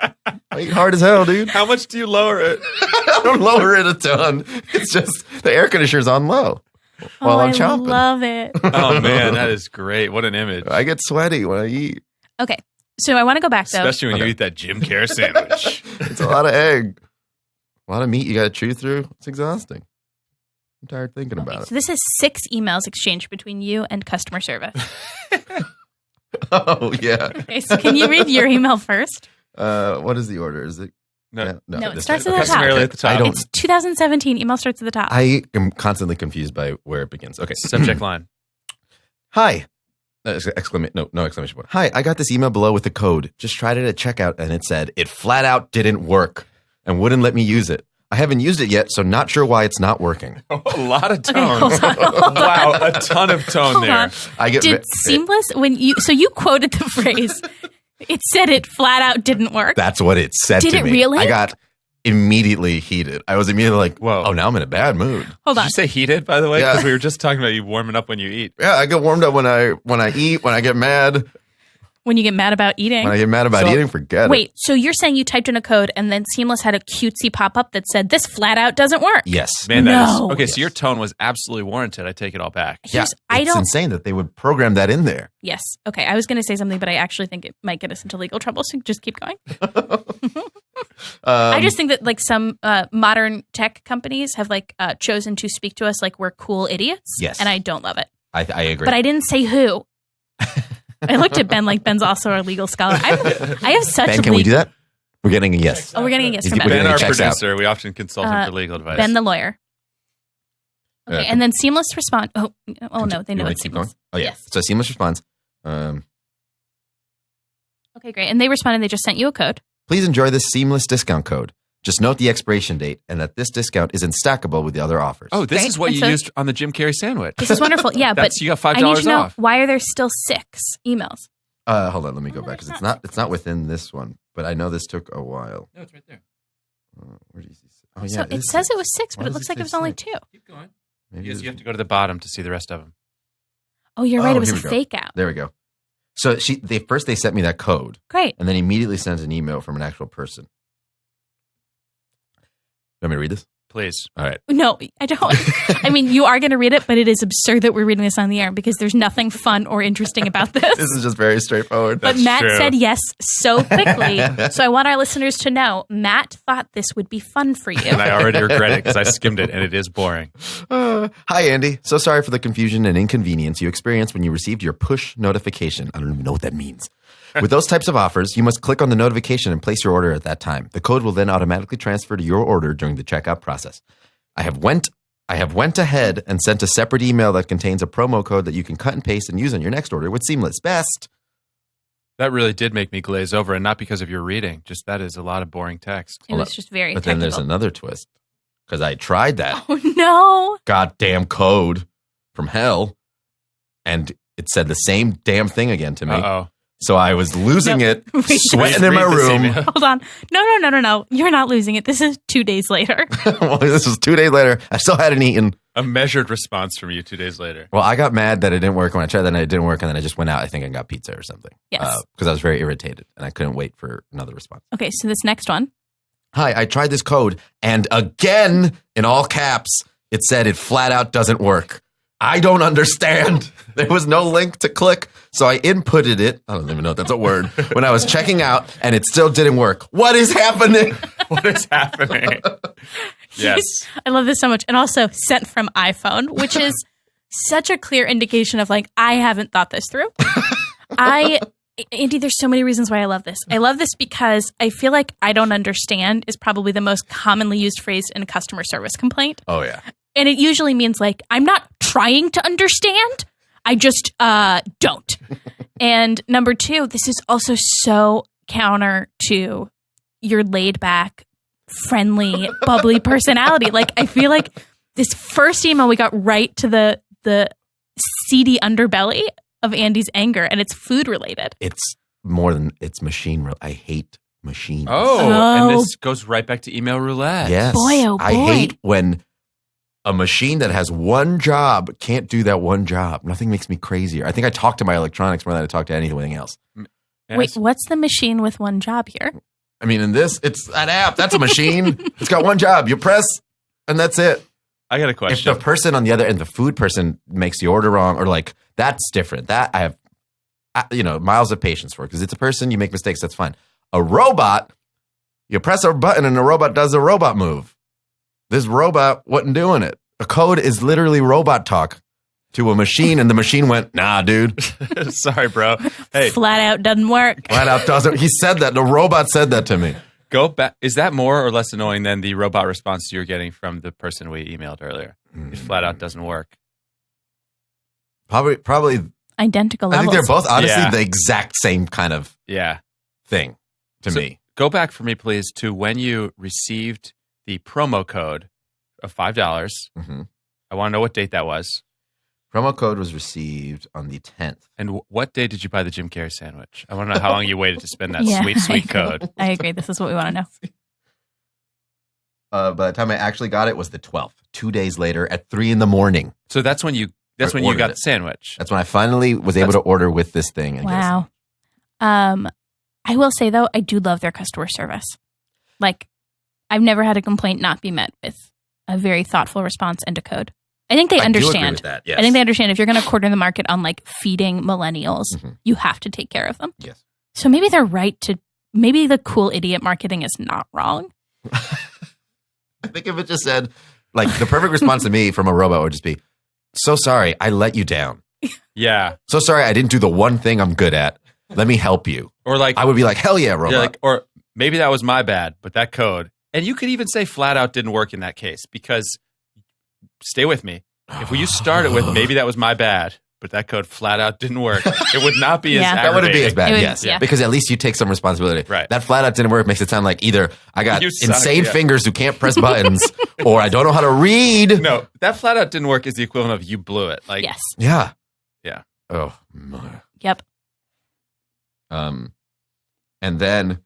Speaker 4: I eat hard as hell, dude.
Speaker 2: How much do you lower it?
Speaker 4: I don't lower it a ton. It's just the air conditioner's on low while I'm chomping.
Speaker 1: I love it.
Speaker 2: Oh, man, that is great. What an image.
Speaker 4: I get sweaty when I eat.
Speaker 1: Okay. So I want to go back, though.
Speaker 2: Especially when you eat that Jim Care sandwich.
Speaker 4: It's a lot of egg. A lot of meat you got to chew through. It's exhausting. I'm tired thinking about it.
Speaker 1: So this is 6 emails exchanged between you and customer service.
Speaker 4: Oh, yeah.
Speaker 1: Okay, so can you read your email first?
Speaker 4: What is the order? Is it?
Speaker 2: No,
Speaker 1: No, it
Speaker 4: this
Speaker 1: starts
Speaker 4: way.
Speaker 1: at the top.
Speaker 2: Customarily at the top.
Speaker 1: It's 2017. Email starts at the top.
Speaker 4: I am constantly confused by where it begins. Okay.
Speaker 2: Subject line.
Speaker 4: Hi. No exclamation point. Hi, I got this email below with the code. Just tried it at checkout and it said it flat out didn't work and wouldn't let me use it. I haven't used it yet, so not sure why it's not working.
Speaker 2: A lot of tone.
Speaker 1: hold on.
Speaker 2: Wow, a ton of tone
Speaker 1: Hold
Speaker 2: there.
Speaker 1: on.
Speaker 4: I get
Speaker 1: Did Seamless you quoted the phrase? It said it flat out didn't work.
Speaker 4: That's what it said
Speaker 1: Did
Speaker 4: to
Speaker 1: it
Speaker 4: me.
Speaker 1: really?
Speaker 4: I got immediately heated. I was immediately like,
Speaker 2: Whoa.
Speaker 4: oh, now I'm in a bad mood.
Speaker 1: Hold
Speaker 2: Did
Speaker 1: on.
Speaker 2: you say heated, by the way?
Speaker 4: Yeah.
Speaker 2: Because we were just talking about you warming up when you eat.
Speaker 4: Yeah, I get warmed up when I eat, when I get mad.
Speaker 1: When you get mad about eating.
Speaker 4: When I get mad about
Speaker 2: So-
Speaker 4: eating, forget it.
Speaker 1: Wait, so you're saying you typed in a code and then Seamless had a cutesy pop-up that said this flat out doesn't work?
Speaker 4: Yes.
Speaker 2: Man, that is
Speaker 1: No.
Speaker 2: okay. So your tone was absolutely warranted. I take it all back.
Speaker 4: Yeah, it's insane that they would program that in there.
Speaker 1: Yes. Okay, I was going to say something, but I actually think it might get us into legal trouble, so just keep going. I just think that like some modern tech companies have like chosen to speak to us like we're cool idiots.
Speaker 4: Yes.
Speaker 1: And I don't love it.
Speaker 4: I agree.
Speaker 1: But I didn't say who. I looked at Ben like Ben's also a legal scholar. I have such
Speaker 4: Ben, can we do that? We're getting a yes.
Speaker 1: Oh, we're getting a yes
Speaker 4: Is
Speaker 1: from
Speaker 4: he
Speaker 1: Ben.
Speaker 2: Ben,
Speaker 4: getting
Speaker 2: our
Speaker 4: checks out?
Speaker 2: producer, we often consult him for legal advice.
Speaker 1: Ben the lawyer. Okay,
Speaker 4: Yeah.
Speaker 1: and then Seamless respond. Oh no, they
Speaker 4: You
Speaker 1: know
Speaker 4: wanna
Speaker 1: it's
Speaker 4: keep
Speaker 1: Seamless.
Speaker 4: going? Oh, yeah.
Speaker 1: Yes.
Speaker 4: So Seamless responds,
Speaker 1: Okay, great. And they responded. They just sent you a code.
Speaker 4: please enjoy this Seamless discount code. Just note the expiration date and that this discount isn't stackable with the other offers.
Speaker 2: Oh, this
Speaker 1: Great.
Speaker 2: is what
Speaker 1: And
Speaker 2: you
Speaker 1: so-
Speaker 2: used on the Jim Carrey sandwich.
Speaker 1: This is wonderful. Yeah, but
Speaker 2: You got $5
Speaker 1: I need to know
Speaker 2: off.
Speaker 1: why are there still 6 emails?
Speaker 4: Hold on, let me go
Speaker 1: No,
Speaker 4: back because
Speaker 1: there's
Speaker 4: it's not within this one, but I know this took a while.
Speaker 2: No, it's right there.
Speaker 4: Where do you see? Oh,
Speaker 1: So it
Speaker 4: is
Speaker 1: says
Speaker 4: six.
Speaker 1: it was 6,
Speaker 4: Why
Speaker 1: but it
Speaker 4: does
Speaker 1: looks like
Speaker 4: say
Speaker 1: it was only
Speaker 4: six?
Speaker 1: 2.
Speaker 2: Keep going.
Speaker 4: Maybe
Speaker 2: Yes,
Speaker 4: it's-
Speaker 2: you have to go to the bottom to see the rest of them.
Speaker 1: Oh, you're right.
Speaker 4: Oh,
Speaker 1: It was
Speaker 4: here
Speaker 1: a
Speaker 4: we go.
Speaker 1: fake out.
Speaker 4: There we go. So they sent me that code
Speaker 1: Great.
Speaker 4: and then immediately sent an email from an actual person. You want me to read this?
Speaker 2: Please.
Speaker 4: All right.
Speaker 1: No, I don't. I mean, you are going to read it, but it is absurd that we're reading this on the air because there's nothing fun or interesting about this.
Speaker 4: This is just very straightforward.
Speaker 1: But
Speaker 2: That's
Speaker 1: Matt
Speaker 2: true.
Speaker 1: said yes so quickly. So I want our listeners to know Matt thought this would be fun for you.
Speaker 2: And I already regret it because I skimmed it and it is boring.
Speaker 4: Hi, Andy. So sorry for the confusion and inconvenience you experienced when you received your push notification. I don't even know what that means. With those types of offers, you must click on the notification and place your order at that time. The code will then automatically transfer to your order during the checkout process. I have went ahead and sent a separate email that contains a promo code that you can cut and paste and use on your next order with Seamless. Best.
Speaker 2: That really did make me glaze over, and not because of your reading. Just that is a lot of boring text.
Speaker 1: It was just very
Speaker 4: But then there's
Speaker 1: technical.
Speaker 4: another twist because I tried that
Speaker 1: Oh, no.
Speaker 4: goddamn code from hell and it said the same damn thing again to me.
Speaker 2: Uh-oh.
Speaker 4: So I was losing it,
Speaker 1: Wait.
Speaker 4: sweating in my
Speaker 2: Read this
Speaker 4: room.
Speaker 2: email.
Speaker 1: Hold on. No. You're not losing it. This is 2 days later.
Speaker 4: Well, this was 2 days later. I still hadn't eaten.
Speaker 2: A measured response from you 2 days later.
Speaker 4: Well, I got mad that it didn't work when I tried that and it didn't work. And then I just went out, I think, and got pizza or something.
Speaker 1: Yes.
Speaker 4: Because I was very irritated and I couldn't wait for another response.
Speaker 1: Okay, so this next one.
Speaker 4: Hi, I tried this code and again, in all caps, it said it flat out doesn't work. I don't understand. There was no link to click. So I inputted it. I don't even know if that's a word. When I was checking out and it still didn't work. What is happening?
Speaker 2: What is happening? Yes.
Speaker 1: I love this so much. And also sent from iPhone, which is such a clear indication of like, I haven't thought this through. Andy, there's so many reasons why I love this. I love this because I feel like I don't understand is probably the most commonly used phrase in a customer service complaint.
Speaker 4: Oh, yeah.
Speaker 1: And it usually means like, I'm not trying to understand. I just don't. And number two, this is also so counter to your laid back, friendly, bubbly personality. Like, I feel like this first email, we got right to the seedy underbelly of Andy's anger, and it's food related.
Speaker 4: It's more than it's machine. I hate machines.
Speaker 2: And this goes right back to email roulette.
Speaker 4: Yes.
Speaker 1: Boy, oh boy.
Speaker 4: I hate when a machine that has one job can't do that one job. Nothing makes me crazier. I think I talk to my electronics more than I talk to anything else.
Speaker 1: Wait, what's the machine with one job here?
Speaker 4: I mean, in this, it's an app. That's a machine. It's got one job. You press, and that's it.
Speaker 2: I got a question.
Speaker 4: If the person on the other end, the food person, makes the order wrong, or like, that's different. That I have, miles of patience for, because it's a person. You make mistakes. That's fine. A robot, you press a button, and the robot does a robot move. This robot wasn't doing it. A code is literally robot talk to a machine, and the machine went, nah, dude.
Speaker 2: Sorry, bro. Hey,
Speaker 1: Flat out doesn't work.
Speaker 4: Flat out doesn't. He said that. The robot said that to me.
Speaker 2: go back. Is that more or less annoying than the robot response you're getting from the person we emailed earlier? It flat out doesn't work.
Speaker 4: Probably
Speaker 1: identical levels.
Speaker 4: I think they're both honestly
Speaker 2: Yeah.
Speaker 4: the exact same kind of thing to
Speaker 2: So
Speaker 4: me.
Speaker 2: Go back for me, please, to when you received the promo code of $5.
Speaker 4: Mm-hmm.
Speaker 2: I want to know what date that was.
Speaker 4: Promo code was received on the 10th.
Speaker 2: And what day did you buy the Jim Carrey sandwich? I want to know how long you waited to spend that
Speaker 1: Yeah,
Speaker 2: sweet,
Speaker 1: I
Speaker 2: sweet
Speaker 1: agree.
Speaker 2: code.
Speaker 1: I agree. This is what we want to know.
Speaker 4: By the time I actually got it was the 12th. 2 days later at 3 a.m.
Speaker 2: So that's when you got
Speaker 4: ordered
Speaker 2: the
Speaker 4: it.
Speaker 2: sandwich.
Speaker 4: That's when I finally was able to order with this thing. And
Speaker 1: Wow. I will say though, I do love their customer service. Like, I've never had a complaint not be met with a very thoughtful response and a code. I think they
Speaker 4: I do agree
Speaker 1: understand.
Speaker 4: with that, yes.
Speaker 1: I think they understand if you're going to corner the market on like feeding millennials,
Speaker 4: Mhm.
Speaker 1: you have to take care of them.
Speaker 4: Yes.
Speaker 1: So maybe they're right to. Maybe the cool idiot marketing is not wrong.
Speaker 4: I think if it just said, like, the perfect response to me from a robot would just be, so sorry, I let you down.
Speaker 2: Yeah.
Speaker 4: So sorry, I didn't do the one thing I'm good at. Let me help you.
Speaker 2: Or like,
Speaker 4: I would be like, hell yeah, robot.
Speaker 2: or maybe that was my bad, but that code. And you could even say flat out didn't work in that case because, stay with me. If you started with maybe that was my bad, but that code flat out didn't work, it would not be
Speaker 1: Yeah.
Speaker 2: as
Speaker 4: That wouldn't be as
Speaker 2: aggravating.
Speaker 4: bad,
Speaker 1: It would-
Speaker 4: yes.
Speaker 1: yeah.
Speaker 4: Because at least you take some responsibility.
Speaker 2: Right.
Speaker 4: That flat out didn't work makes it sound like either I got
Speaker 2: You suck,
Speaker 4: insane
Speaker 2: yeah.
Speaker 4: fingers who can't press buttons, or I don't know how to read.
Speaker 2: No, that flat out didn't work is the equivalent of you blew it. Like,
Speaker 1: Yes.
Speaker 4: Yeah.
Speaker 2: Yeah.
Speaker 4: Oh, my.
Speaker 1: Yep.
Speaker 4: And then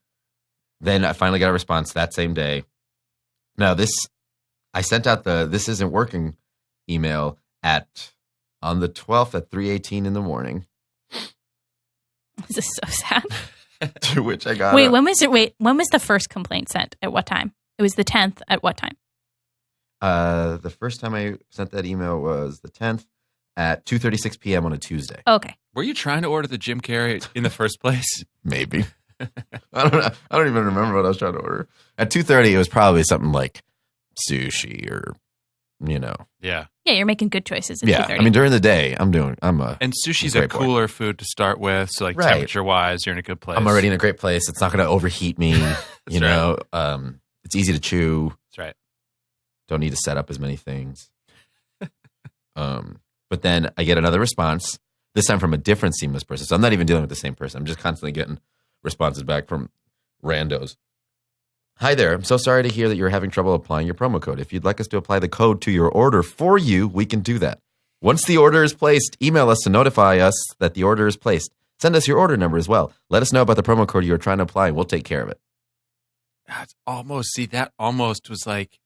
Speaker 4: I finally got a response that same day. Now I sent out the "this isn't working" email on the 12th at 3:18 in the morning.
Speaker 1: This is so sad.
Speaker 4: To which I got
Speaker 1: Wait, when was it? Wait, when was the first complaint sent? At what time? It was the 10th. At what time?
Speaker 4: the first time I sent that email was the 10th at 2:36 p.m. on a Tuesday.
Speaker 1: Okay.
Speaker 2: were you trying to order the Jim Carrey in the first place?
Speaker 4: Maybe. I don't know. I don't even remember what I was trying to order. At 2:30, it was probably something like sushi or,
Speaker 2: Yeah.
Speaker 1: Yeah, you're making good choices at
Speaker 4: yeah.
Speaker 1: 2:30.
Speaker 4: I mean, during the day, I'm
Speaker 2: And sushi's a
Speaker 4: Great boy.
Speaker 2: cooler food to start with. So, like,
Speaker 4: Right.
Speaker 2: temperature-wise, you're in a good place.
Speaker 4: already in a great place. It's not going to overheat me.
Speaker 2: That's
Speaker 4: It's easy to chew.
Speaker 2: That's right.
Speaker 4: Don't need to set up as many things. But then I get another response, this time from a different seamless person. So I'm not even dealing with the same person. I'm just constantly getting responses back from randos. Hi there. I'm so sorry to hear that you're having trouble applying your promo code. If you'd like us to apply the code to your order for you, we can do that. Once the order is placed, email us to notify us that the order is placed. Send us your order number as well. Let us know about the promo code you are trying to apply, and we'll take care of it.
Speaker 2: That's that almost was like,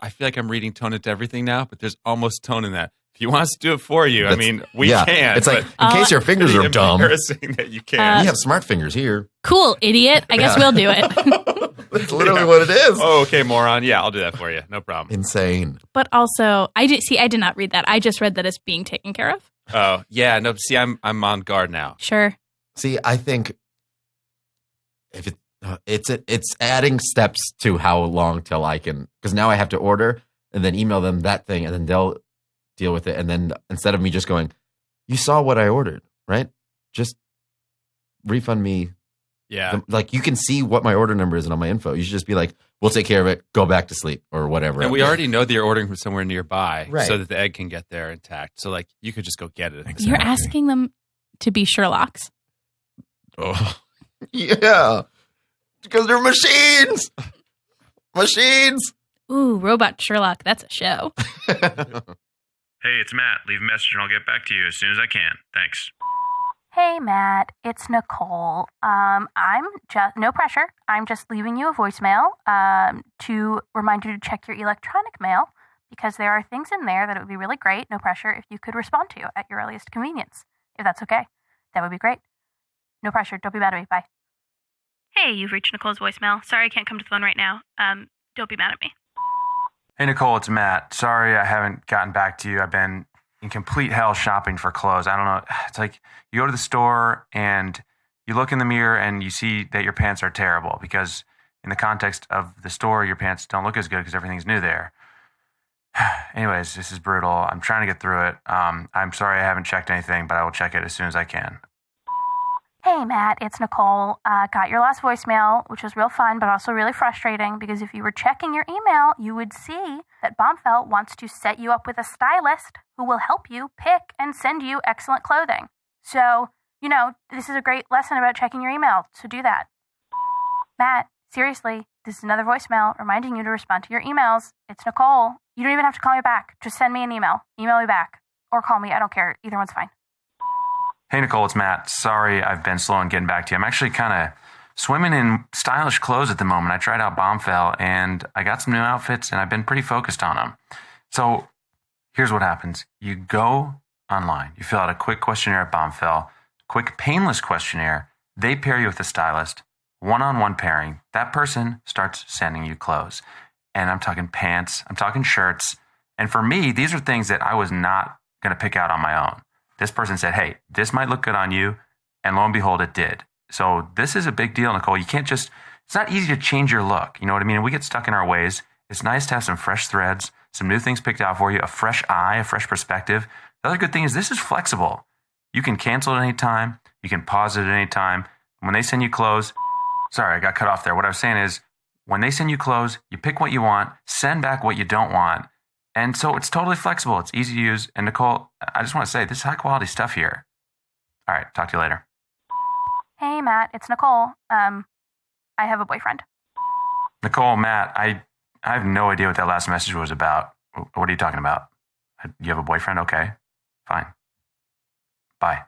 Speaker 2: I feel like I'm reading tone into everything now, but there's almost tone in that. If you want us to do it for you, I mean, we can.
Speaker 4: It's like, in case your fingers are dumb.
Speaker 2: Embarrassing that you can.
Speaker 4: We have smart fingers here.
Speaker 1: Cool, idiot. I guess we'll do it.
Speaker 4: That's literally what it is.
Speaker 2: Oh, okay, moron. Yeah, I'll do that for you. No problem.
Speaker 4: Insane.
Speaker 1: But also, I did not read that. I just read that it's being taken care of.
Speaker 2: Oh, yeah. No, see, I'm on guard now.
Speaker 1: Sure.
Speaker 4: See, I think if it's adding steps to how long till I can, because now I have to order and then email them that thing, and then they'll deal with it. And then instead of me just going, you saw what I ordered, right? Just refund me.
Speaker 2: Yeah.
Speaker 4: Like, you can see what my order number is and on my info. You should just be like, we'll take care of it. Go back to sleep or whatever.
Speaker 2: And we already know that you're ordering from somewhere nearby,
Speaker 4: Right.
Speaker 2: so that the egg can get there intact. So, like, you could just go get it.
Speaker 1: You're asking them to be Sherlocks.
Speaker 4: Oh, yeah. Because they're machines. Machines.
Speaker 1: Ooh, Robot Sherlock. That's a show.
Speaker 7: Hey, it's Matt. Leave a message and I'll get back to you as soon as I can. Thanks.
Speaker 1: Hey, Matt, it's Nicole. I'm just, no pressure. I'm just leaving you a voicemail to remind you to check your electronic mail, because there are things in there that it would be really great, no pressure, if you could respond to at your earliest convenience. If that's okay, that would be great. No pressure. Don't be mad at me. Bye. Hey, you've reached Nicole's voicemail. Sorry I can't come to the phone right now. Don't be mad at me.
Speaker 7: Hey, Nicole, it's Matt. Sorry I haven't gotten back to you. I've been in complete hell shopping for clothes. I don't know. It's like you go to the store and you look in the mirror and you see that your pants are terrible, because in the context of the store, your pants don't look as good because everything's new there. Anyways, this is brutal. I'm trying to get through it. I'm sorry I haven't checked anything, but I will check it as soon as I can.
Speaker 1: Hey, Matt, it's Nicole. Got your last voicemail, which was real fun, but also really frustrating, because if you were checking your email, you would see that Bombfell wants to set you up with a stylist who will help you pick and send you excellent clothing. So, this is a great lesson about checking your email, so do that. Matt, seriously, this is another voicemail reminding you to respond to your emails. It's Nicole. You don't even have to call me back. Just send me an email. Email me back. Or call me. I don't care. Either one's fine.
Speaker 7: Hey, Nicole, it's Matt. Sorry I've been slow in getting back to you. I'm actually kind of swimming in stylish clothes at the moment. I tried out Bombfell, and I got some new outfits, and I've been pretty focused on them. So here's what happens. You go online. You fill out a quick questionnaire at Bombfell, quick, painless questionnaire. They pair you with a stylist, one-on-one pairing. That person starts sending you clothes. And I'm talking pants. I'm talking shirts. And for me, these are things that I was not going to pick out on my own. This person said, hey, this might look good on you. And lo and behold, it did. So this is a big deal, Nicole. You can't just, it's not easy to change your look. You know what I mean? We get stuck in our ways. It's nice to have some fresh threads, some new things picked out for you, a fresh eye, a fresh perspective. The other good thing is this is flexible. You can cancel at any time. You can pause it at any time. When they send you clothes, sorry, I got cut off there. What I was saying is, when they send you clothes, you pick what you want, send back what you don't want. And so it's totally flexible. It's easy to use. And Nicole, I just want to say, this is high quality stuff here. All right, talk to you later.
Speaker 1: Hey, Matt, it's Nicole. I have a boyfriend.
Speaker 7: Nicole, Matt, I have no idea what that last message was about. What are you talking about? You have a boyfriend? Okay, fine. Bye.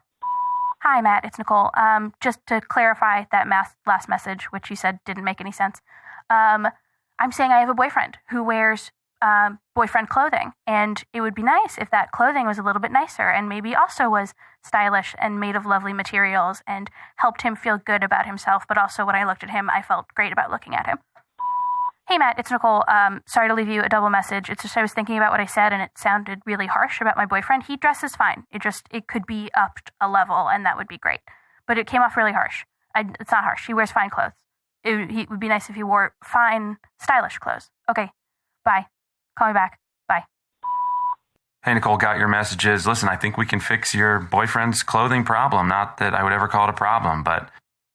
Speaker 1: Hi, Matt, it's Nicole. Just to clarify that last message, which you said didn't make any sense. I'm saying I have a boyfriend who wears boyfriend clothing, and it would be nice if that clothing was a little bit nicer and maybe also was stylish and made of lovely materials and helped him feel good about himself, but also when I looked at him, I felt great about looking at him. Hey, Matt, it's Nicole. Sorry to leave you a double message. It's just I was thinking about what I said, and it sounded really harsh about my boyfriend. He dresses fine. It could be upped a level, and that would be great. But it came off really harsh. It's not harsh. He wears fine clothes. It would be nice if he wore fine, stylish clothes. Okay, bye. Call me back. Bye.
Speaker 7: Hey, Nicole, got your messages. Listen, I think we can fix your boyfriend's clothing problem. Not that I would ever call it a problem, but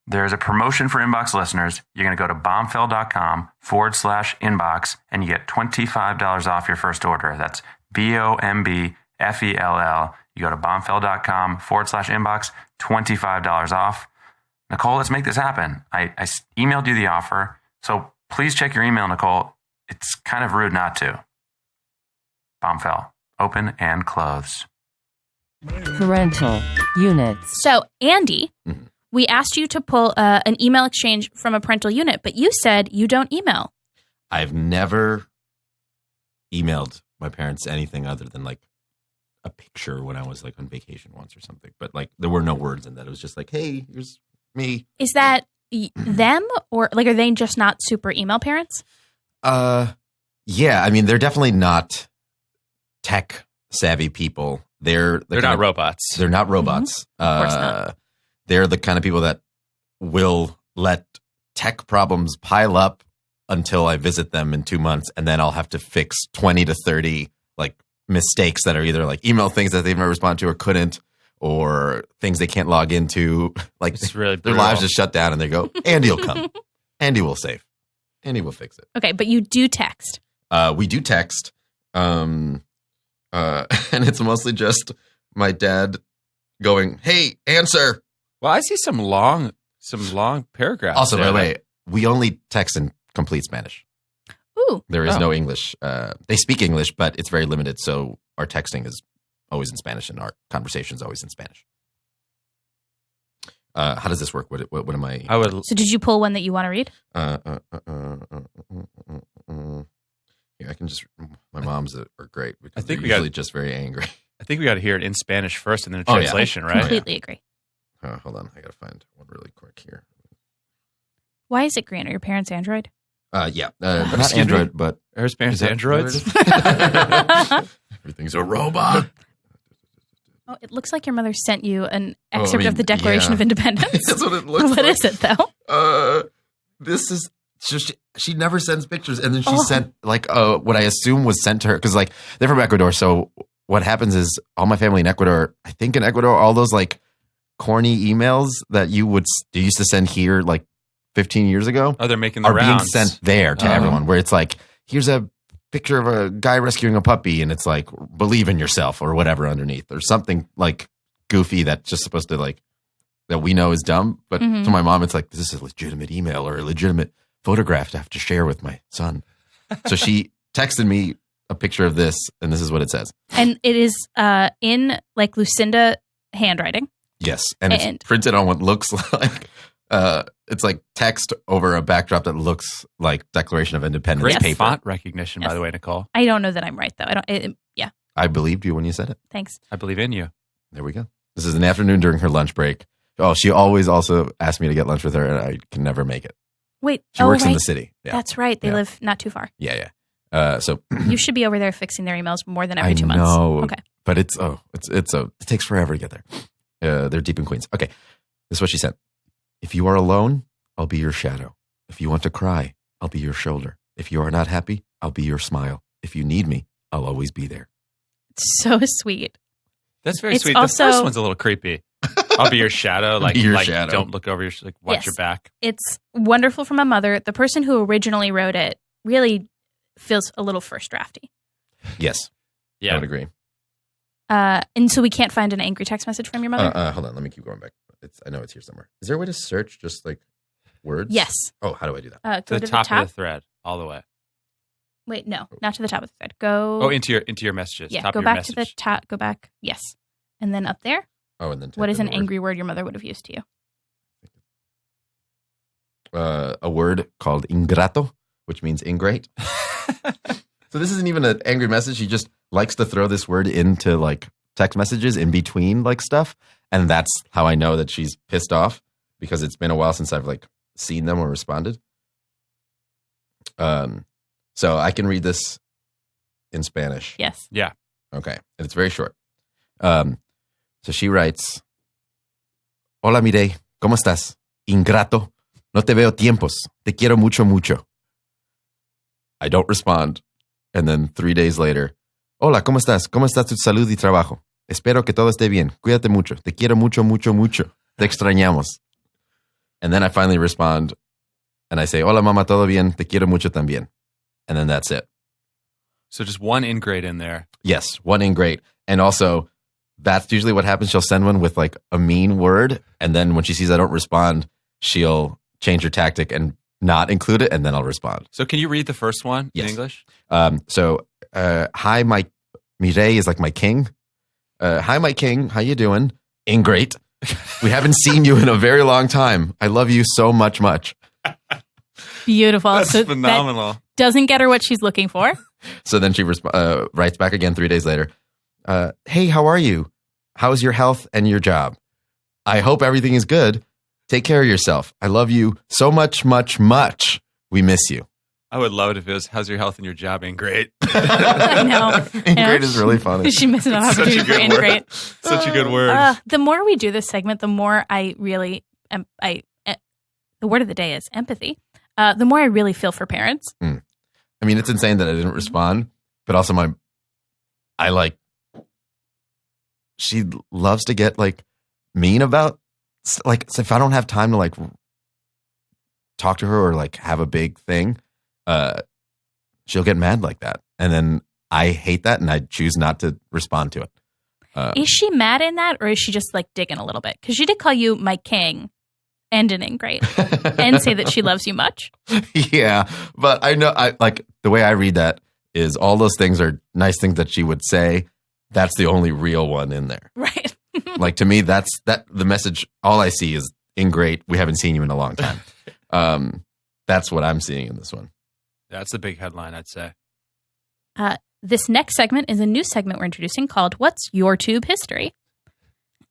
Speaker 7: there's a promotion for Inbox listeners. You're going to go to bombfell.com/inbox and you get $25 off your first order. That's BOMBFELL. You go to bombfell.com/inbox, $25 off. Nicole, let's make this happen. I emailed you the offer, so please check your email, Nicole. It's kind of rude not to. Bombfell, open and clothes.
Speaker 5: Parental units.
Speaker 1: So, Andy, we asked you to pull an email exchange from a parental unit, but you said you don't email.
Speaker 4: I've never emailed my parents anything other than like a picture when I was like on vacation once or something. But like there were no words in that. It was just like, hey, here's me.
Speaker 1: Is that them or like are they just not super email parents?
Speaker 4: Yeah, I mean they're definitely not tech savvy people. They're
Speaker 2: not robots.
Speaker 4: They're not robots.
Speaker 1: Of course not.
Speaker 4: They're the kind of people that will let tech problems pile up until I visit them in 2 months, and then I'll have to fix 20 to 30 like mistakes that are either like email things that they've never responded to or couldn't, or things they can't log into. Like
Speaker 2: It's really
Speaker 4: their
Speaker 2: brutal.
Speaker 4: lives just shut down, and they go, Andy will come. Andy will save. Andy will fix it.
Speaker 1: Okay, but you do text.
Speaker 4: We do text, and it's mostly just my dad going, "Hey, answer."
Speaker 2: Well, I see some long paragraphs.
Speaker 4: Also, by
Speaker 2: there.
Speaker 4: the way, we only text in complete Spanish.
Speaker 1: Ooh.
Speaker 4: There is
Speaker 2: Oh.
Speaker 4: no English. They speak English, but it's very limited. So our texting is always in Spanish, and our conversation is always in Spanish. How does this work? What am I?
Speaker 2: I would.
Speaker 1: So did you pull one that you want to read?
Speaker 4: Yeah, I can just. My moms are great. Because
Speaker 2: I think
Speaker 4: they're
Speaker 2: we got-
Speaker 4: usually just very angry.
Speaker 2: I think we got to hear it in Spanish first, and then a
Speaker 4: Oh, yeah.
Speaker 2: translation, right?
Speaker 1: Completely agree.
Speaker 4: Hold on, I gotta find one really quick here.
Speaker 1: Why is it green? Are your parents Android?
Speaker 4: Yeah, not
Speaker 2: Excuse me?
Speaker 4: Android, but
Speaker 2: Are Spanish
Speaker 4: Is that
Speaker 2: androids?
Speaker 4: what it is? Everything's a robot.
Speaker 1: Oh, it looks like your mother sent you an
Speaker 4: Oh, I
Speaker 1: excerpt
Speaker 4: mean,
Speaker 1: of the Declaration
Speaker 4: yeah.
Speaker 1: of Independence.
Speaker 4: That's what it looks
Speaker 1: What
Speaker 4: like.
Speaker 1: is it, though?
Speaker 4: This is just she never sends pictures, and then she
Speaker 1: Oh.
Speaker 4: sent like what I assume was sent to her because like they're from Ecuador. So what happens is all my family in Ecuador, I think in Ecuador, all those like corny emails that you used to send here like 15 years ago
Speaker 2: Oh, they're making the
Speaker 4: are being
Speaker 2: rounds.
Speaker 4: sent there to
Speaker 2: Oh.
Speaker 4: everyone. Where it's like, here's a picture of a guy rescuing a puppy, and it's like believe in yourself or whatever underneath, or something like goofy that's just supposed to like that we know is dumb, but
Speaker 1: Mhm.
Speaker 4: to my mom it's like this is a legitimate email or a legitimate photograph to have to share with my son. So she texted me a picture of this, and this is what it says.
Speaker 1: And it is in like Lucinda handwriting.
Speaker 4: Yes, and
Speaker 1: And-
Speaker 4: it's printed on what looks like it's like text over a backdrop that looks like Declaration of Independence
Speaker 2: Great
Speaker 4: paper.
Speaker 2: font recognition, by
Speaker 1: Yes.
Speaker 2: the way, Nicole.
Speaker 1: I don't know that I'm right, though. I don't. Yeah,
Speaker 4: I believed you when you said it.
Speaker 1: thanks.
Speaker 2: I believe in you.
Speaker 4: There we go. This is an afternoon during her lunch break. Oh, she always also asked me to get lunch with her, and I can never make it.
Speaker 1: Wait.
Speaker 4: She
Speaker 1: oh,
Speaker 4: works
Speaker 1: right.
Speaker 4: in the city. Yeah,
Speaker 1: That's right. They
Speaker 4: Yeah.
Speaker 1: live not too far.
Speaker 4: yeah. So
Speaker 1: You should be over there fixing their emails more than every
Speaker 4: I
Speaker 1: 2 months.
Speaker 4: know.
Speaker 1: Okay.
Speaker 4: But it takes forever to get there. They're deep in Queens. Okay, this is what she said. If you are alone, I'll be your shadow. If you want to cry, I'll be your shoulder. If you are not happy, I'll be your smile. If you need me, I'll always be there.
Speaker 1: So sweet.
Speaker 2: That's very
Speaker 1: It's
Speaker 2: sweet.
Speaker 1: also-
Speaker 2: The first one's a little creepy. I'll be your shadow. Like,
Speaker 4: Be your
Speaker 2: like
Speaker 4: shadow.
Speaker 2: don't look over your like watch
Speaker 1: Yes.
Speaker 2: your back.
Speaker 1: It's wonderful from a mother. The person who originally wrote it really feels a little first drafty.
Speaker 4: Yes, I
Speaker 2: Yeah.
Speaker 4: would agree.
Speaker 1: And so we can't find an angry text message from your mother?
Speaker 4: Hold on, let me keep going back. I know it's here somewhere. Is there a way to search just like words?
Speaker 1: Yes.
Speaker 4: Oh, how do I do that?
Speaker 1: Go
Speaker 2: To the top of the thread, all the way.
Speaker 1: Wait, no, not to the top of the thread. Go.
Speaker 2: Oh, into your messages.
Speaker 1: yeah,
Speaker 2: top
Speaker 1: go
Speaker 2: of your
Speaker 1: back
Speaker 2: message.
Speaker 1: to the top. Go back. Yes. And then up there,
Speaker 4: Oh, and then type
Speaker 1: what is
Speaker 4: in
Speaker 1: an
Speaker 4: the word.
Speaker 1: angry word your mother would have used to you?
Speaker 4: A word called ingrato, which means ingrate. So this isn't even an angry message. She just likes to throw this word into like text messages in between like stuff. And that's how I know that she's pissed off, because it's been a while since I've like seen them or responded. So I can read this in Spanish.
Speaker 1: Yes.
Speaker 2: Yeah.
Speaker 4: Okay. And it's very short. So she writes, Hola, Mireille. ¿Cómo estás? Ingrato. No te veo tiempos. Te quiero mucho, mucho. I don't respond. And then 3 days later, Hola, ¿cómo estás? ¿Cómo está tu salud y trabajo? Espero que todo esté bien. Cuídate mucho. Te quiero mucho, mucho, mucho. Te extrañamos. And then I finally respond and I say, Hola, mamá, todo bien. Te quiero mucho también. And then that's it.
Speaker 2: So just one ingrate in there.
Speaker 4: Yes, one ingrate. And also, that's usually what happens. She'll send one with like a mean word. And then when she sees I don't respond, she'll change her tactic and not include it. And then I'll respond.
Speaker 2: So can you read the first one
Speaker 4: Yes.
Speaker 2: in English?
Speaker 4: Hi, my Mireille is like my king. Hi, my king. How you doing? Ingrate. We haven't seen you in a very long time. I love you so much, much.
Speaker 1: Beautiful.
Speaker 2: That's
Speaker 1: So
Speaker 2: phenomenal.
Speaker 1: That doesn't get her what she's looking for.
Speaker 4: So then she writes back again 3 days later. Hey, how are you? How's your health and your job? I hope everything is good. Take care of yourself. I love you so much, much, much. We miss you.
Speaker 2: I would love it if it was, how's your health and your job ain't great?
Speaker 1: I know.
Speaker 4: Ingrato is really funny.
Speaker 1: She missed an
Speaker 2: Such a
Speaker 1: opportunity for
Speaker 2: good word.
Speaker 1: Ingrate.
Speaker 2: Such a good word.
Speaker 1: The more we do this segment, the more I really, the word of the day is empathy. The more I really feel for parents.
Speaker 4: I mean, it's insane that I didn't respond, but also she loves to get like mean about, like, so if I don't have time to like talk to her or like have a big thing, she'll get mad like that. And then I hate that and I choose not to respond to it.
Speaker 1: Is she mad in that, or is she just like digging a little bit? Because she did call you my king and an ingrate and say that she loves you much.
Speaker 4: Yeah, but I know I like the way I read that is all those things are nice things that she would say. That's the only real one in there.
Speaker 1: Right.
Speaker 4: Like to me, that's the message. All I see is ingrate. We haven't seen you in a long time. That's what I'm seeing in this one.
Speaker 2: That's the big headline, I'd say.
Speaker 1: This next segment is a new segment we're introducing called What's Your Tube History?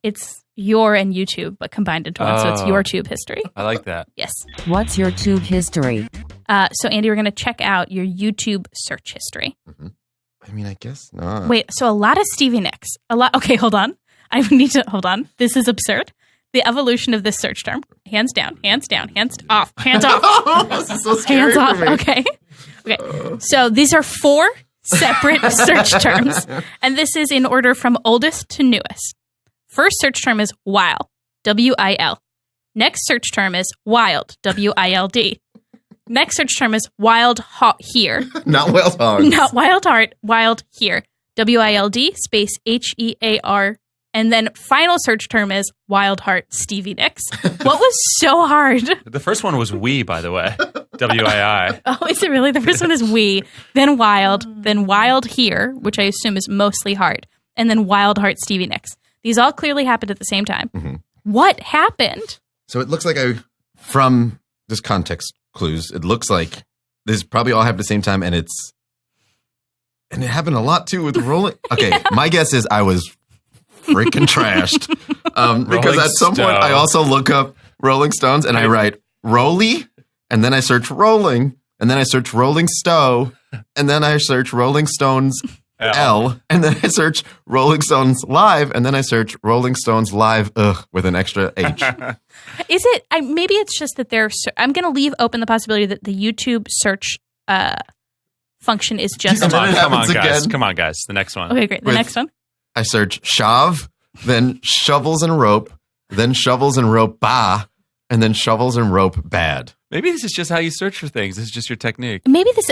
Speaker 1: It's your and YouTube, but combined into one. So it's your tube history.
Speaker 2: I like that.
Speaker 1: Yes.
Speaker 5: What's your tube history?
Speaker 1: So Andy, we're going to check out your YouTube search history.
Speaker 4: Mm-hmm. I mean, I guess not.
Speaker 1: Wait, so a lot of Stevie Nicks. Okay, hold on. I need to, hold on. This is absurd. The evolution of this search term. Hands down, hands off, hands off.
Speaker 4: This is so scary
Speaker 1: Hands
Speaker 4: for
Speaker 1: off,
Speaker 4: me.
Speaker 1: okay. So these are 4 separate search terms, and this is in order from oldest to newest. First search term is while, W-I-L. Next search term is wild, W-I-L-D. Next search term is wild here.
Speaker 4: Not wild hogs.
Speaker 1: Not wild heart, wild here. W-I-L-D space H-E-A-R. And then final search term is wild heart Stevie Nicks. What was so hard?
Speaker 2: The first one was we, by the way. W-I-I.
Speaker 1: Oh, is it really? The first one is we, then wild here, which I assume is mostly heart, and then wild heart Stevie Nicks. These all clearly happened at the same time.
Speaker 4: Mm-hmm.
Speaker 1: What happened?
Speaker 4: So it looks like from this context clues, it looks like this probably all happened at the same time, and it happened a lot too with rolling. Okay, yeah. My guess is I was freaking trashed because at some point I also look up Rolling Stones and I write Rolly, and then I search Rolling, and then I search Rolling Stowe, and then I search Rolling Stones L, and then I search Rolling Stones Live, and then I search Rolling Stones Live with an extra H.
Speaker 1: Is it? Maybe it's just that I'm going to leave open the possibility that the YouTube search function is just.
Speaker 2: Come on, guys. The next one.
Speaker 1: Okay, great. The next one.
Speaker 4: I search shav, then shovels and rope, then shovels and rope ba, and then shovels and rope bad.
Speaker 2: Maybe this is just how you search for things. This is just your technique.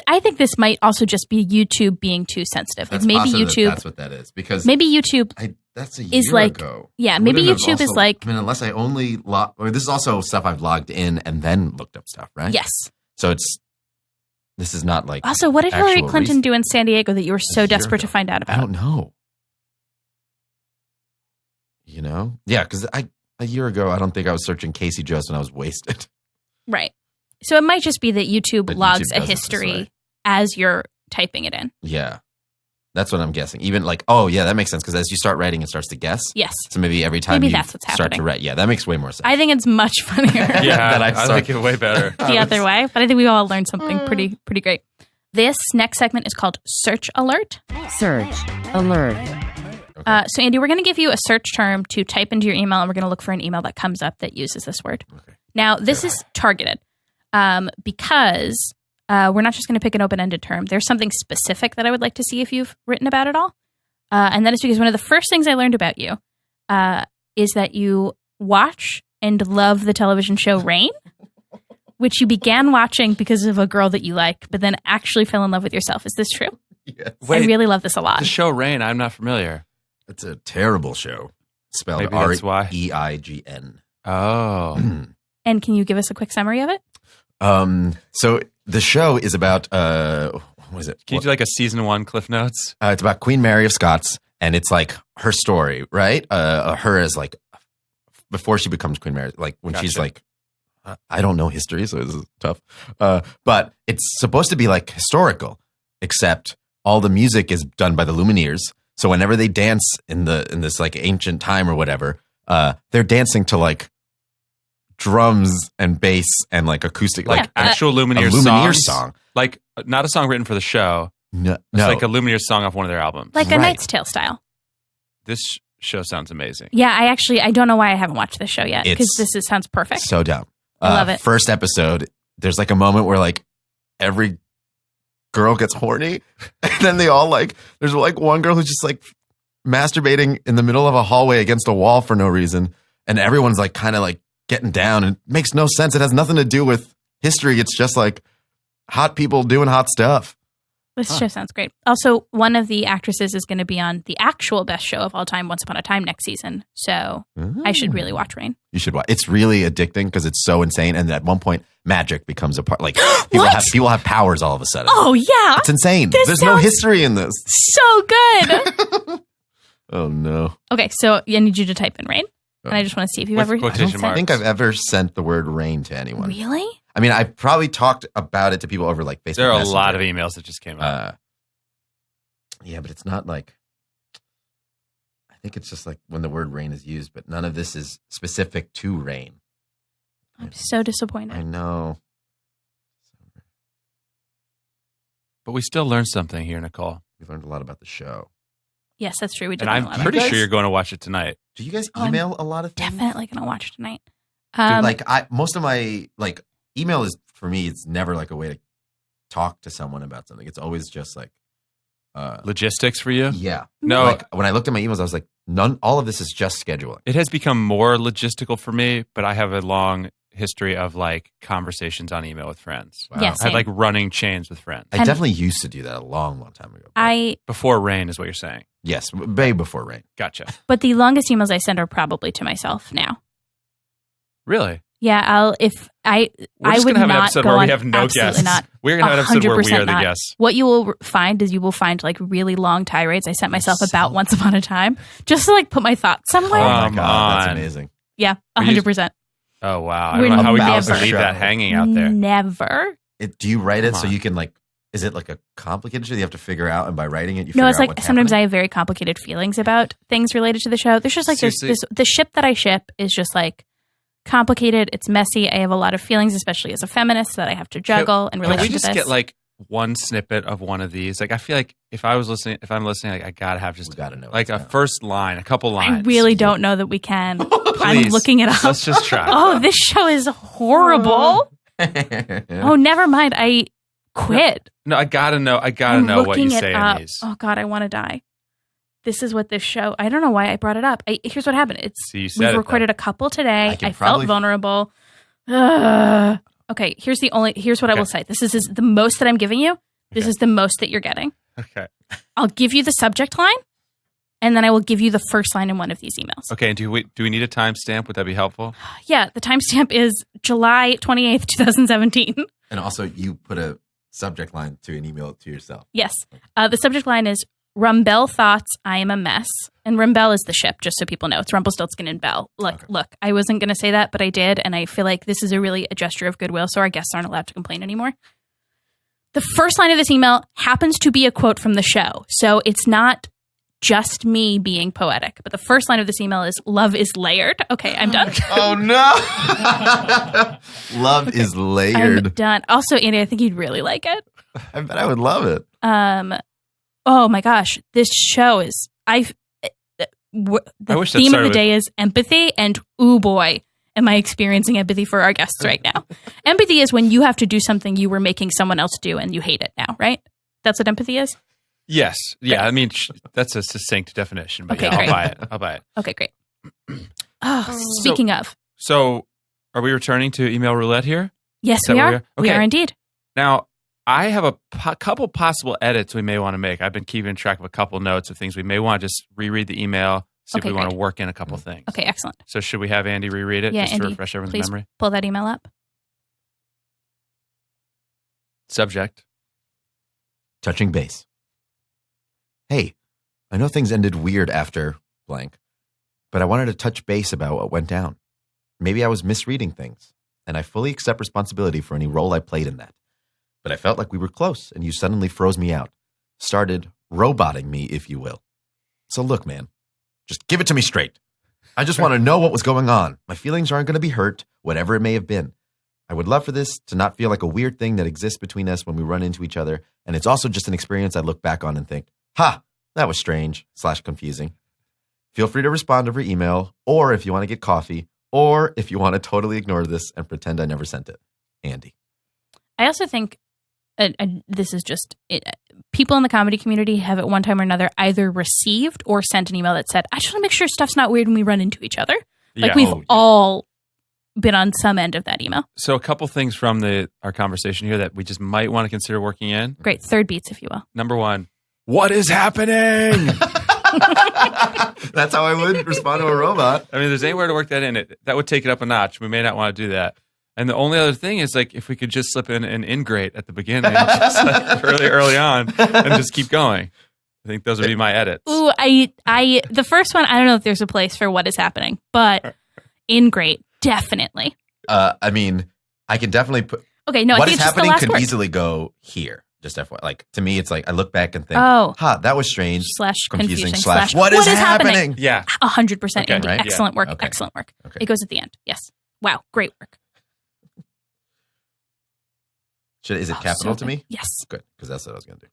Speaker 1: I think this might also just be YouTube being too sensitive.
Speaker 4: That's
Speaker 1: like maybe YouTube.
Speaker 4: That's what that is, because
Speaker 1: maybe YouTube.
Speaker 4: That's a year ago.
Speaker 1: Yeah, maybe YouTube is like.
Speaker 4: I mean, unless I only this is also stuff I've logged in and then looked up stuff, right?
Speaker 1: Yes.
Speaker 4: So this is not like.
Speaker 1: Also, what did Hillary Clinton do in San Diego that you were so desperate to find out about?
Speaker 4: I don't know. You know? Yeah, because a year ago, I don't think I was searching Casey Jost and I was wasted.
Speaker 1: Right. So it might just be that YouTube logs a history as you're typing it in.
Speaker 4: Yeah. That's what I'm guessing. Even like, oh, yeah, that makes sense. Because as you start writing, it starts to guess.
Speaker 1: Yes.
Speaker 4: So maybe every time
Speaker 1: that's what's
Speaker 4: start
Speaker 1: happening.
Speaker 4: to write. Yeah, that makes way more sense.
Speaker 1: I think it's much funnier.
Speaker 2: Yeah, I like it way better.
Speaker 1: The other way. But I think we all learned something pretty great. This next segment is called Search Alert.
Speaker 5: Search Alert.
Speaker 1: Okay. So, Andy, we're going to give you a search term to type into your email, and we're going to look for an email that comes up that uses this word. Okay. Now, this is targeted because we're not just going to pick an open-ended term. There's something specific that I would like to see if you've written about it all. And that is because one of the first things I learned about you is that you watch and love the television show Rain, which you began watching because of a girl that you like, but then actually fell in love with yourself. Is this true?
Speaker 4: Yes.
Speaker 1: I really love this a lot.
Speaker 2: The show Rain, I'm not familiar.
Speaker 4: It's a terrible show. Spelled R-E-I-G-N.
Speaker 2: Oh.
Speaker 1: And can you give us a quick summary of it?
Speaker 4: So the show is about what is it?
Speaker 2: Can you do like a season 1 Cliff Notes?
Speaker 4: It's about Queen Mary of Scots, and it's like her story, right? Her as like before she becomes Queen Mary, like when she's like, I don't know history, so this is tough. But it's supposed to be like historical, except all the music is done by the Lumineers. So whenever they dance in this like ancient time or whatever, they're dancing to like drums and bass and like acoustic, like
Speaker 2: actual
Speaker 4: a
Speaker 2: Lumineers
Speaker 4: song.
Speaker 2: Like not a song written for the show.
Speaker 4: No,
Speaker 2: It's like a Lumineers song off one of their albums.
Speaker 1: Like a Knight's Tale style.
Speaker 2: This show sounds amazing.
Speaker 1: Yeah, I don't know why I haven't watched this show yet, because this sounds perfect.
Speaker 4: So dumb.
Speaker 1: I love it.
Speaker 4: First episode, there's like a moment where like every girl gets horny, and then they all like, there's like one girl who's just like masturbating in the middle of a hallway against a wall for no reason, and everyone's like kind of like getting down, and it makes no sense. It has nothing to do with history. It's just like hot people doing hot stuff.
Speaker 1: This show sounds great. Also, one of the actresses is going to be on the actual best show of all time, Once Upon a Time, next season. So I should really watch Rain.
Speaker 4: You should watch. It's really addicting because it's so insane. And at one point, magic becomes a part. Like people have powers all of a sudden.
Speaker 1: Oh yeah,
Speaker 4: it's insane. There's no history in this.
Speaker 1: So good.
Speaker 4: Oh no.
Speaker 1: Okay, so I need you to type in Rain, and I just want to see if you've ever.
Speaker 4: I don't think I've ever sent the word rain to anyone.
Speaker 1: Really?
Speaker 4: I mean, I've probably talked about it to people over like Facebook.
Speaker 2: There are
Speaker 4: Messenger.
Speaker 2: a lot of emails that just came out.
Speaker 4: Yeah, but it's not like. I think it's just like when the word rain is used, but none of this is specific to rain.
Speaker 1: I'm so disappointed.
Speaker 4: I know.
Speaker 2: But we still learned something here, Nicole.
Speaker 4: We learned a lot about the show.
Speaker 1: Yes, that's true. We did.
Speaker 2: And I'm pretty sure you're going to watch it tonight.
Speaker 4: Do you guys email a lot of things?
Speaker 1: Definitely going to watch tonight.
Speaker 4: Dude, most of my like email is for me. It's never like a way to talk to someone about something. It's always just like
Speaker 2: logistics for you.
Speaker 4: Yeah.
Speaker 2: No.
Speaker 4: Like when I looked at my emails, I was like, all of this is just scheduling.
Speaker 2: It has become more logistical for me, but I have a long history of like conversations on email with friends.
Speaker 4: Wow.
Speaker 1: Yeah,
Speaker 2: I have like running chains with friends.
Speaker 4: I definitely used to do that a long, long time ago.
Speaker 2: Before Rain is what you're saying.
Speaker 4: Yes, way before Rain.
Speaker 2: Gotcha.
Speaker 1: But the longest emails I send are probably to myself now.
Speaker 2: Really?
Speaker 1: Yeah,
Speaker 2: We're just
Speaker 1: would
Speaker 2: gonna have
Speaker 1: not
Speaker 2: an episode
Speaker 1: go
Speaker 2: where
Speaker 1: on.
Speaker 2: we have no
Speaker 1: Absolutely
Speaker 2: guests.
Speaker 1: not.
Speaker 2: We're gonna have an episode where we are the
Speaker 1: not.
Speaker 2: guests.
Speaker 1: What you will find is you will find like really long tirades I sent myself about Once Upon a Time, just to like put my thoughts somewhere.
Speaker 4: Oh my God, that's amazing.
Speaker 1: Yeah, 100%.
Speaker 2: Oh wow! I don't know how we can just leave that hanging out there.
Speaker 1: Never.
Speaker 4: Do you write it so you can like? Is it like a complicated show you have to figure out, and by writing it, you
Speaker 1: no,
Speaker 4: figure
Speaker 1: it's
Speaker 4: out
Speaker 1: like
Speaker 4: what's
Speaker 1: sometimes
Speaker 4: happening?
Speaker 1: I have very complicated feelings about things related to the show. There's just like there's the ship that I ship is just like complicated. It's messy. I have a lot of feelings, especially as a feminist, that I have to juggle in relation to this.
Speaker 2: Can we just get like one snippet of one of these? Like I feel like if I'm listening, like I gotta have just like a first line, a couple lines.
Speaker 1: I really don't know that we can. I'm looking it up.
Speaker 2: Let's just try.
Speaker 1: Oh, this show is horrible. Oh, never mind. I quit.
Speaker 2: No, I gotta know what you say in these.
Speaker 1: Oh God, I want to die. This is what this show. I don't know why I brought it up. Here's what happened. We've recorded a couple today. I felt vulnerable. Okay, here's what I will say. This is the most that I'm giving you. This is the most that you're getting.
Speaker 2: Okay.
Speaker 1: I'll give you the subject line, and then I will give you the first line in one of these emails.
Speaker 2: Okay, and do we need a timestamp? Would that be helpful?
Speaker 1: Yeah, the timestamp is July 28th, 2017.
Speaker 4: And also, you put a subject line to an email to yourself.
Speaker 1: Yes. The subject line is Rumbell Thoughts, I Am a Mess. And Rumbell is the ship, just so people know. It's Rumpelstiltskin and Belle. Look, I wasn't going to say that, but I did. And I feel like this is a gesture of goodwill, so our guests aren't allowed to complain anymore. The first line of this email happens to be a quote from the show. So it's not just me being poetic. But the first line of this email is, love is layered. Okay, I'm done.
Speaker 4: Oh, no. Love is layered.
Speaker 1: I'm done. Also, Andy, I think you'd really like it.
Speaker 4: I bet I would love it.
Speaker 1: Oh, my gosh. This show is... The theme of the day is empathy. And, ooh, boy, am I experiencing empathy for our guests right now. Empathy is when you have to do something you were making someone else do and you hate it now, right? That's what empathy is?
Speaker 2: Yes. Yeah. I mean, that's a succinct definition, but
Speaker 1: okay,
Speaker 2: yeah,
Speaker 1: great.
Speaker 2: I'll buy it.
Speaker 1: Okay, great. Speaking of.
Speaker 2: So are we returning to email roulette here?
Speaker 1: Yes, we are.
Speaker 2: Okay.
Speaker 1: We are indeed.
Speaker 2: Now, I have a couple possible edits we may want to make. I've been keeping track of a couple notes of things we may want to just reread the email, see if we want to work in a couple things.
Speaker 1: Okay, excellent.
Speaker 2: So should we have Andy reread it just
Speaker 1: Andy,
Speaker 2: to refresh everyone's
Speaker 1: please
Speaker 2: memory?
Speaker 1: Pull that email up.
Speaker 2: Subject.
Speaker 4: Touching base. Hey, I know things ended weird after blank, but I wanted to touch base about what went down. Maybe I was misreading things, and I fully accept responsibility for any role I played in that. But I felt like we were close, and you suddenly froze me out. Started roboting me, if you will. So look, man, just give it to me straight. I just want to know what was going on. My feelings aren't going to be hurt, whatever it may have been. I would love for this to not feel like a weird thing that exists between us when we run into each other. And it's also just an experience I look back on and think, that was strange / confusing. Feel free to respond over email, or if you want to get coffee, or if you want to totally ignore this and pretend I never sent it. Andy.
Speaker 1: I also think this is just people in the comedy community have at one time or another either received or sent an email that said, I just want to make sure stuff's not weird when we run into each other. Like we've all been on some end of that email.
Speaker 2: So a couple things from our conversation here that we just might want to consider working in.
Speaker 1: Great. Third beats, if you will.
Speaker 2: Number one, what is happening?
Speaker 4: That's how I would respond to a robot.
Speaker 2: I mean, if there's anywhere to work that in, that would take it up a notch. We may not want to do that. And the only other thing is, like, if we could just slip in an ingrate at the beginning, just like early on, and just keep going. I think those would be my edits.
Speaker 1: Ooh, the first one, I don't know if there's a place for what is happening, but ingrate, definitely.
Speaker 4: I mean, I can definitely put.
Speaker 1: Okay, no, I
Speaker 4: what
Speaker 1: think
Speaker 4: is
Speaker 1: it's just the
Speaker 4: happening
Speaker 1: last
Speaker 4: could
Speaker 1: word.
Speaker 4: easily go here. Just FYI. Like, to me, it's like I look back and think, that was strange.
Speaker 1: / confusing /
Speaker 4: what is happening?
Speaker 2: Yeah.
Speaker 1: 100%,
Speaker 4: Okay,
Speaker 1: Andy.
Speaker 4: right?
Speaker 1: Excellent work.
Speaker 4: Okay.
Speaker 1: Excellent work.
Speaker 4: Okay.
Speaker 1: It goes at the end. Yes. Wow. Great work.
Speaker 4: Is it capital to me?
Speaker 1: Yes.
Speaker 4: Good, because that's what I was going to do.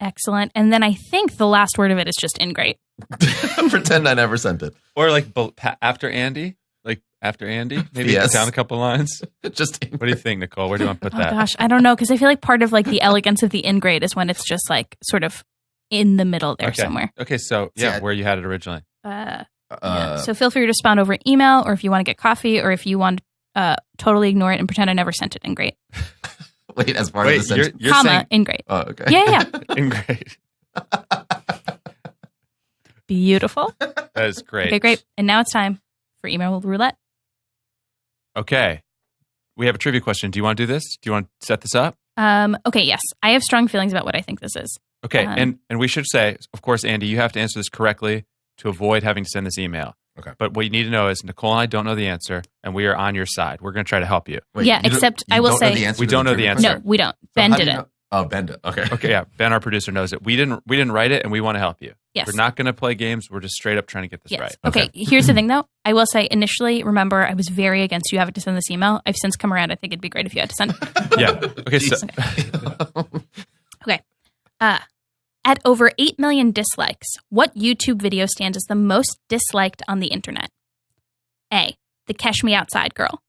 Speaker 1: Excellent. And then I think the last word of it is just ingrate.
Speaker 4: Pretend I never sent it.
Speaker 2: Or like after Andy? Like after Andy? Maybe
Speaker 4: Yes.
Speaker 2: cut down a couple lines?
Speaker 4: Just
Speaker 2: What do you think, Nicole? Where do you want to put
Speaker 1: Oh
Speaker 2: that?
Speaker 1: gosh, I don't know, because I feel like part of like the elegance of the ingrate is when it's just like sort of in the middle there
Speaker 2: Okay.
Speaker 1: somewhere.
Speaker 2: Okay, so where you had it originally.
Speaker 1: Yeah. So feel free to respond over email, or if you want to get coffee, or if you want totally ignore it and pretend I never sent it. Ingrate.
Speaker 4: Wait, as part of the sentence.
Speaker 2: You're
Speaker 1: Comma,
Speaker 2: saying
Speaker 1: ingrate.
Speaker 4: Oh, okay.
Speaker 1: Yeah.
Speaker 2: ingrate.
Speaker 1: Beautiful.
Speaker 2: That is great.
Speaker 1: Okay, great. And now it's time for email roulette.
Speaker 2: Okay. We have a trivia question. Do you want to do this? Do you want to set this up?
Speaker 1: Okay, yes. I have strong feelings about what I think this is.
Speaker 2: Okay, and we should say, of course, Andy, you have to answer this correctly to avoid having to send this email.
Speaker 4: Okay.
Speaker 2: But what you need to know is Nicole and I don't know the answer, and we are on your side. We're going to try to help you.
Speaker 4: Wait,
Speaker 1: Yeah,
Speaker 4: you don't-
Speaker 1: except
Speaker 4: you
Speaker 1: I will
Speaker 4: don't know
Speaker 1: say-
Speaker 4: the answer
Speaker 2: We
Speaker 4: to
Speaker 2: don't know the
Speaker 4: trivia
Speaker 2: answer.
Speaker 1: No,
Speaker 4: question?
Speaker 1: we don't.
Speaker 4: So
Speaker 1: Ben
Speaker 4: how do
Speaker 1: did
Speaker 4: you
Speaker 1: it.
Speaker 4: know? Oh, Ben did. Okay.
Speaker 2: Okay, yeah. Ben, our producer, knows it. We didn't write it, and we want to help you.
Speaker 1: Yes.
Speaker 2: We're not going to play games. We're just straight up trying to get this
Speaker 1: Yes.
Speaker 2: right.
Speaker 1: Okay. Here's the thing, though. I will say, initially, remember, I was very against you having to send this email. I've since come around. I think it'd be great if you had to send.
Speaker 2: Yeah. Okay, so
Speaker 1: Okay. At over 8 million dislikes, what YouTube video stand is the most disliked on the internet? A, the Cash Me Outside girl.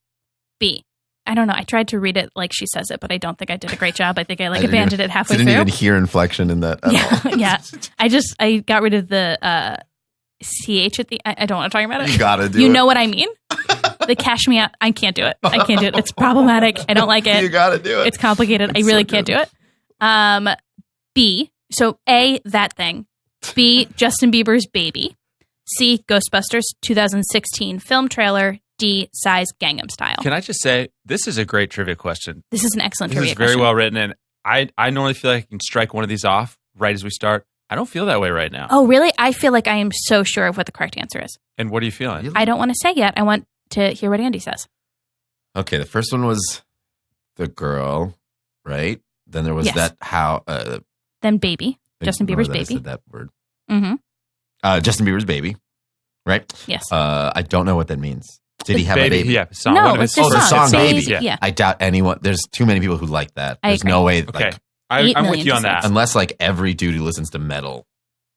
Speaker 1: B, I don't know. I tried to read it like she says it, but I don't think I did a great job. I think I abandoned it halfway
Speaker 4: didn't
Speaker 1: through.
Speaker 4: even hear inflection in that at all.
Speaker 1: Yeah. I got rid of the CH at the I don't want to talk about it.
Speaker 4: You gotta do it.
Speaker 1: You know what I mean? The Cash Me Out. I can't do it. I can't do it. It's problematic. I don't like it.
Speaker 4: You gotta do it.
Speaker 1: It's complicated. I
Speaker 4: It's
Speaker 1: really
Speaker 4: so
Speaker 1: can't
Speaker 4: good.
Speaker 1: do it. B, so A, that thing. B, Justin Bieber's Baby. C, Ghostbusters 2016 film trailer. D, Size Gangnam Style.
Speaker 2: can I just say, this is a great trivia question.
Speaker 1: This is an excellent
Speaker 2: This
Speaker 1: trivia
Speaker 2: is very
Speaker 1: question.
Speaker 2: well written, and I normally feel like I can strike one of these off right as we start. I don't feel that way right now.
Speaker 1: Oh, really? I feel like I am so sure of what the correct answer is.
Speaker 2: And what are you feeling?
Speaker 4: Really?
Speaker 1: I don't want to say yet. I want to hear what Andy says.
Speaker 4: Okay, the first one was the girl, right? Then there was
Speaker 1: Yes.
Speaker 4: that how
Speaker 1: Then Baby. Justin
Speaker 4: remember
Speaker 1: Bieber's
Speaker 4: that I
Speaker 1: Baby.
Speaker 4: said that word.
Speaker 1: Mm-hmm.
Speaker 4: Justin Bieber's Baby, right?
Speaker 1: Yes.
Speaker 4: I don't know what that means. Did he have a baby?
Speaker 2: Yeah, song.
Speaker 1: No,
Speaker 2: What-
Speaker 1: it's the
Speaker 4: Oh, the
Speaker 1: song.
Speaker 4: song Baby.
Speaker 2: Yeah.
Speaker 1: Yeah.
Speaker 4: I doubt anyone. There's too many people who like that.
Speaker 1: I
Speaker 4: There's
Speaker 1: agree.
Speaker 4: no way.
Speaker 2: Okay.
Speaker 4: Like,
Speaker 1: 8
Speaker 2: I'm with
Speaker 1: million
Speaker 2: you on
Speaker 1: dislikes.
Speaker 2: that.
Speaker 4: unless like every dude who listens to metal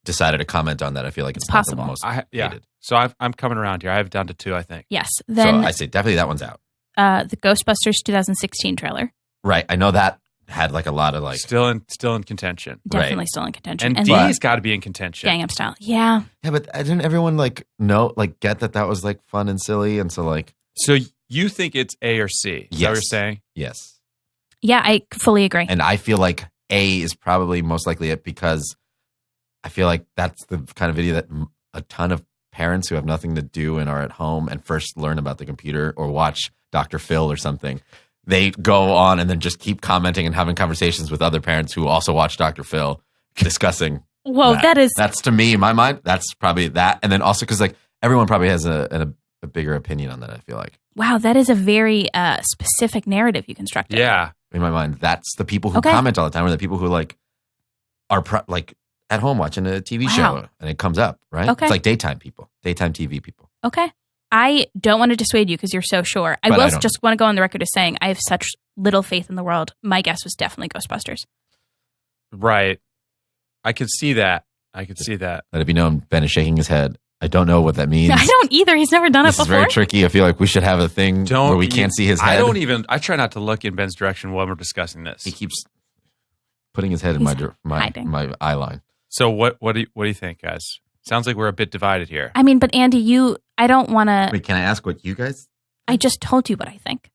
Speaker 4: decided to comment on that, I feel like it's not
Speaker 1: possible.
Speaker 4: the most
Speaker 2: Yeah.
Speaker 4: hated.
Speaker 2: So I'm coming around here. I have it down to 2, I think.
Speaker 1: Yes.
Speaker 4: So
Speaker 1: Then
Speaker 4: I say definitely that one's out.
Speaker 1: the Ghostbusters 2016 trailer.
Speaker 4: Right. I know that had like a lot of like.
Speaker 2: Still in contention.
Speaker 1: Definitely still in contention.
Speaker 2: And
Speaker 1: And
Speaker 2: D's
Speaker 1: then
Speaker 2: got to be in contention.
Speaker 1: Gangnam Style. Yeah.
Speaker 4: Yeah, but didn't everyone like know, like get that was like fun and silly, and so like
Speaker 2: So you think it's A or C? Is that what
Speaker 4: Yes.
Speaker 2: you're saying?
Speaker 4: yes,
Speaker 1: Yeah, I fully agree.
Speaker 4: and I feel like A is probably most likely it because I feel like that's the kind of video that a ton of parents who have nothing to do and are at home and first learn about the computer or watch Dr. Phil or something. They go on and then just keep commenting and having conversations with other parents who also watch Dr. Phil, discussing.
Speaker 1: Whoa,
Speaker 4: That's to me in my mind. That's probably that, and then also because like everyone probably has a bigger opinion on that. I feel like.
Speaker 1: wow, that is a very specific narrative you constructed.
Speaker 2: Yeah.
Speaker 4: in my mind. That's the people who
Speaker 1: Okay.
Speaker 4: comment all the time, or the people who like are like at home watching a TV show and it comes up, right?
Speaker 1: Okay.
Speaker 4: It's like daytime TV people.
Speaker 1: Okay. I don't want to dissuade you because you're so sure. I will just want to go on the record as saying I have such little faith in the world. My guess was definitely Ghostbusters.
Speaker 2: Right. I could see that. Let it
Speaker 4: be known, Ben is shaking his head. I don't know what that means.
Speaker 1: I don't either. He's never done it before.
Speaker 4: This is very tricky. I feel like we should have a thing where we can't see his head.
Speaker 2: I try not to look in Ben's direction while we're discussing this.
Speaker 4: He keeps putting his head in my eye line.
Speaker 2: So what do you think, guys? Sounds like we're a bit divided here.
Speaker 1: I mean, but Andy, I don't want to.
Speaker 4: Wait, can I ask what you guys?
Speaker 1: I just told you what I think.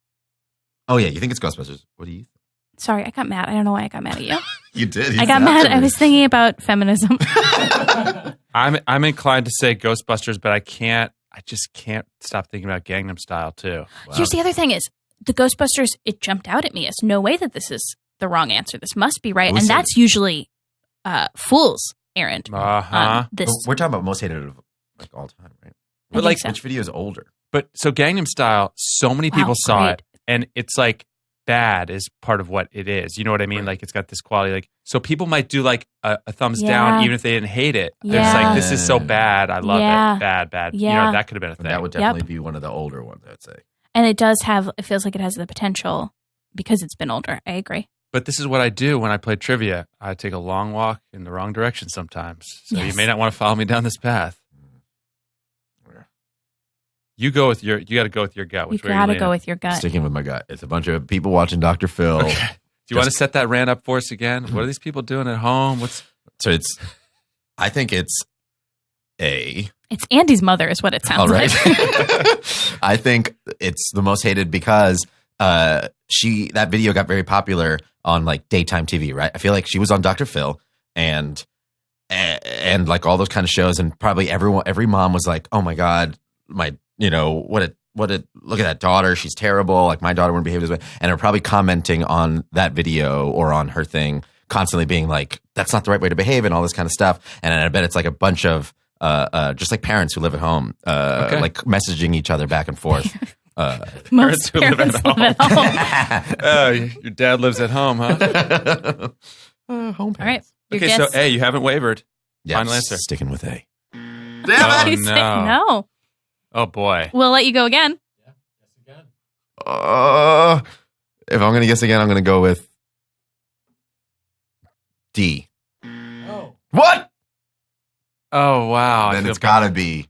Speaker 4: Oh yeah, you think it's Ghostbusters? What do you think?
Speaker 1: Sorry, I got mad. I don't know why I got mad at you.
Speaker 4: You did.
Speaker 1: I got mad. I was thinking about feminism.
Speaker 2: I'm inclined to say Ghostbusters, but I just can't stop thinking about Gangnam Style too.
Speaker 1: Wow. Here's the other thing: is the Ghostbusters? It jumped out at me as no way that this is the wrong answer. This must be right, and that's usually fool's errand.
Speaker 4: This we're talking about most hated of like all time, right? But like, which video is older?
Speaker 2: But so Gangnam Style, so many people saw it, and it's like bad is part of what it is. You know what I mean? Right. Like it's got this quality. Like so, people might do like a thumbs down even if they didn't hate it. Yeah. It's like this is so bad. I love it. Bad. Yeah. You know, that could have been a thing.
Speaker 4: That would definitely be one of the older ones, I'd say.
Speaker 1: And it does have. It feels like it has the potential because it's been older. I agree.
Speaker 2: But this is what I do when I play trivia. I take a long walk in the wrong direction sometimes. So you may not want to follow me down this path. You got to go with your gut.
Speaker 1: You got to go with your gut.
Speaker 4: Sticking with my gut. It's a bunch of people watching Dr. Phil.
Speaker 2: Okay. Do you want to set that rant up for us again? What are these people doing at home?
Speaker 4: I think it's
Speaker 1: It's Andy's mother is what it sounds like.
Speaker 4: I think it's the most hated because that video got very popular on like daytime TV, right? I feel like she was on Dr. Phil and like all those kind of shows, and probably every mom was like, "Oh my God, what a look at that daughter, she's terrible. Like my daughter wouldn't behave this way." And they're probably commenting on that video or on her thing, constantly being like, "That's not the right way to behave," and all this kind of stuff. And I bet it's like a bunch of just like parents who live at home, like messaging each other back and forth.
Speaker 2: Parents who live at home. Oh, your dad lives at home, huh?
Speaker 4: Home parents.
Speaker 1: All right.
Speaker 2: Okay, so A, you haven't wavered.
Speaker 4: Yeah,
Speaker 2: final answer.
Speaker 4: Sticking with A.
Speaker 1: Damn it! No.
Speaker 2: Oh boy.
Speaker 1: We'll let you go again.
Speaker 6: Yeah, guess again.
Speaker 4: If I'm going to guess again, I'm going to go with D.
Speaker 6: Oh.
Speaker 4: What?
Speaker 2: Oh wow.
Speaker 4: Then it's got to be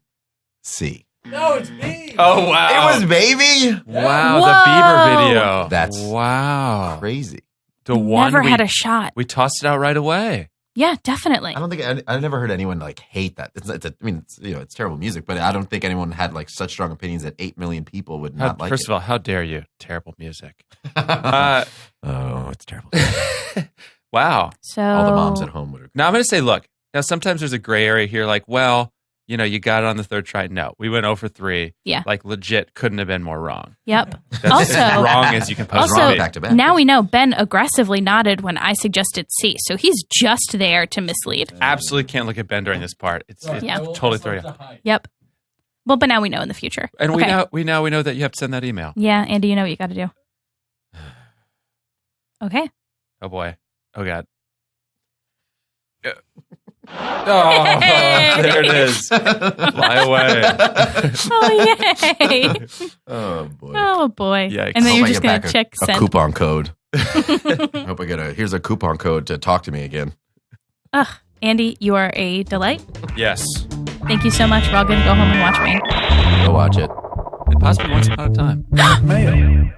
Speaker 4: C.
Speaker 6: No, it's B.
Speaker 2: Oh wow.
Speaker 4: It was baby.
Speaker 2: Wow,
Speaker 1: Whoa.
Speaker 2: the Bieber video.
Speaker 4: That's
Speaker 2: wow.
Speaker 4: crazy.
Speaker 2: The one
Speaker 1: never had a shot.
Speaker 2: We tossed it out right away.
Speaker 1: Yeah, definitely.
Speaker 4: I don't think I never heard anyone like hate that. It's terrible music, but I don't think anyone had like such strong opinions that 8 million people would not like it.
Speaker 2: First of all, how dare you? Terrible music.
Speaker 4: Oh, it's terrible.
Speaker 2: Wow.
Speaker 1: So
Speaker 4: all the moms at home would agree.
Speaker 2: Now I'm going to say, look. Now sometimes there's a gray area here. Like, well, you got it on the third try. No, we went 0 for 3.
Speaker 1: Yeah.
Speaker 2: Like legit, couldn't have been more wrong.
Speaker 1: Yep.
Speaker 2: That's
Speaker 1: Also,
Speaker 2: as wrong as you can possibly
Speaker 1: also,
Speaker 2: be.
Speaker 4: Back to back.
Speaker 1: Now we know Ben aggressively nodded when I suggested C, so he's just there to mislead.
Speaker 2: Absolutely can't look at Ben during this part. It's totally throwing you off.
Speaker 1: Yep. Well, but now we know in the future.
Speaker 2: And
Speaker 1: okay.
Speaker 2: we know that you have to send that email.
Speaker 1: Yeah, Andy, you know what you got to do. Okay.
Speaker 2: Oh boy. Oh God. Oh, there it is. Fly away.
Speaker 1: Oh, yay.
Speaker 4: Oh, boy.
Speaker 1: Oh, boy.
Speaker 2: Yikes.
Speaker 1: And then
Speaker 4: Hope
Speaker 1: you're
Speaker 4: I
Speaker 1: just
Speaker 4: get
Speaker 1: going
Speaker 4: back
Speaker 1: to check
Speaker 4: a
Speaker 1: send.
Speaker 4: coupon code. Hope I get here's a coupon code to talk to me again.
Speaker 1: Ugh. Andy, you are a delight.
Speaker 2: Yes.
Speaker 1: Thank you so much. We're all going to go home and watch Rain.
Speaker 4: Go watch it.
Speaker 2: And possibly once upon a time.
Speaker 3: Mail.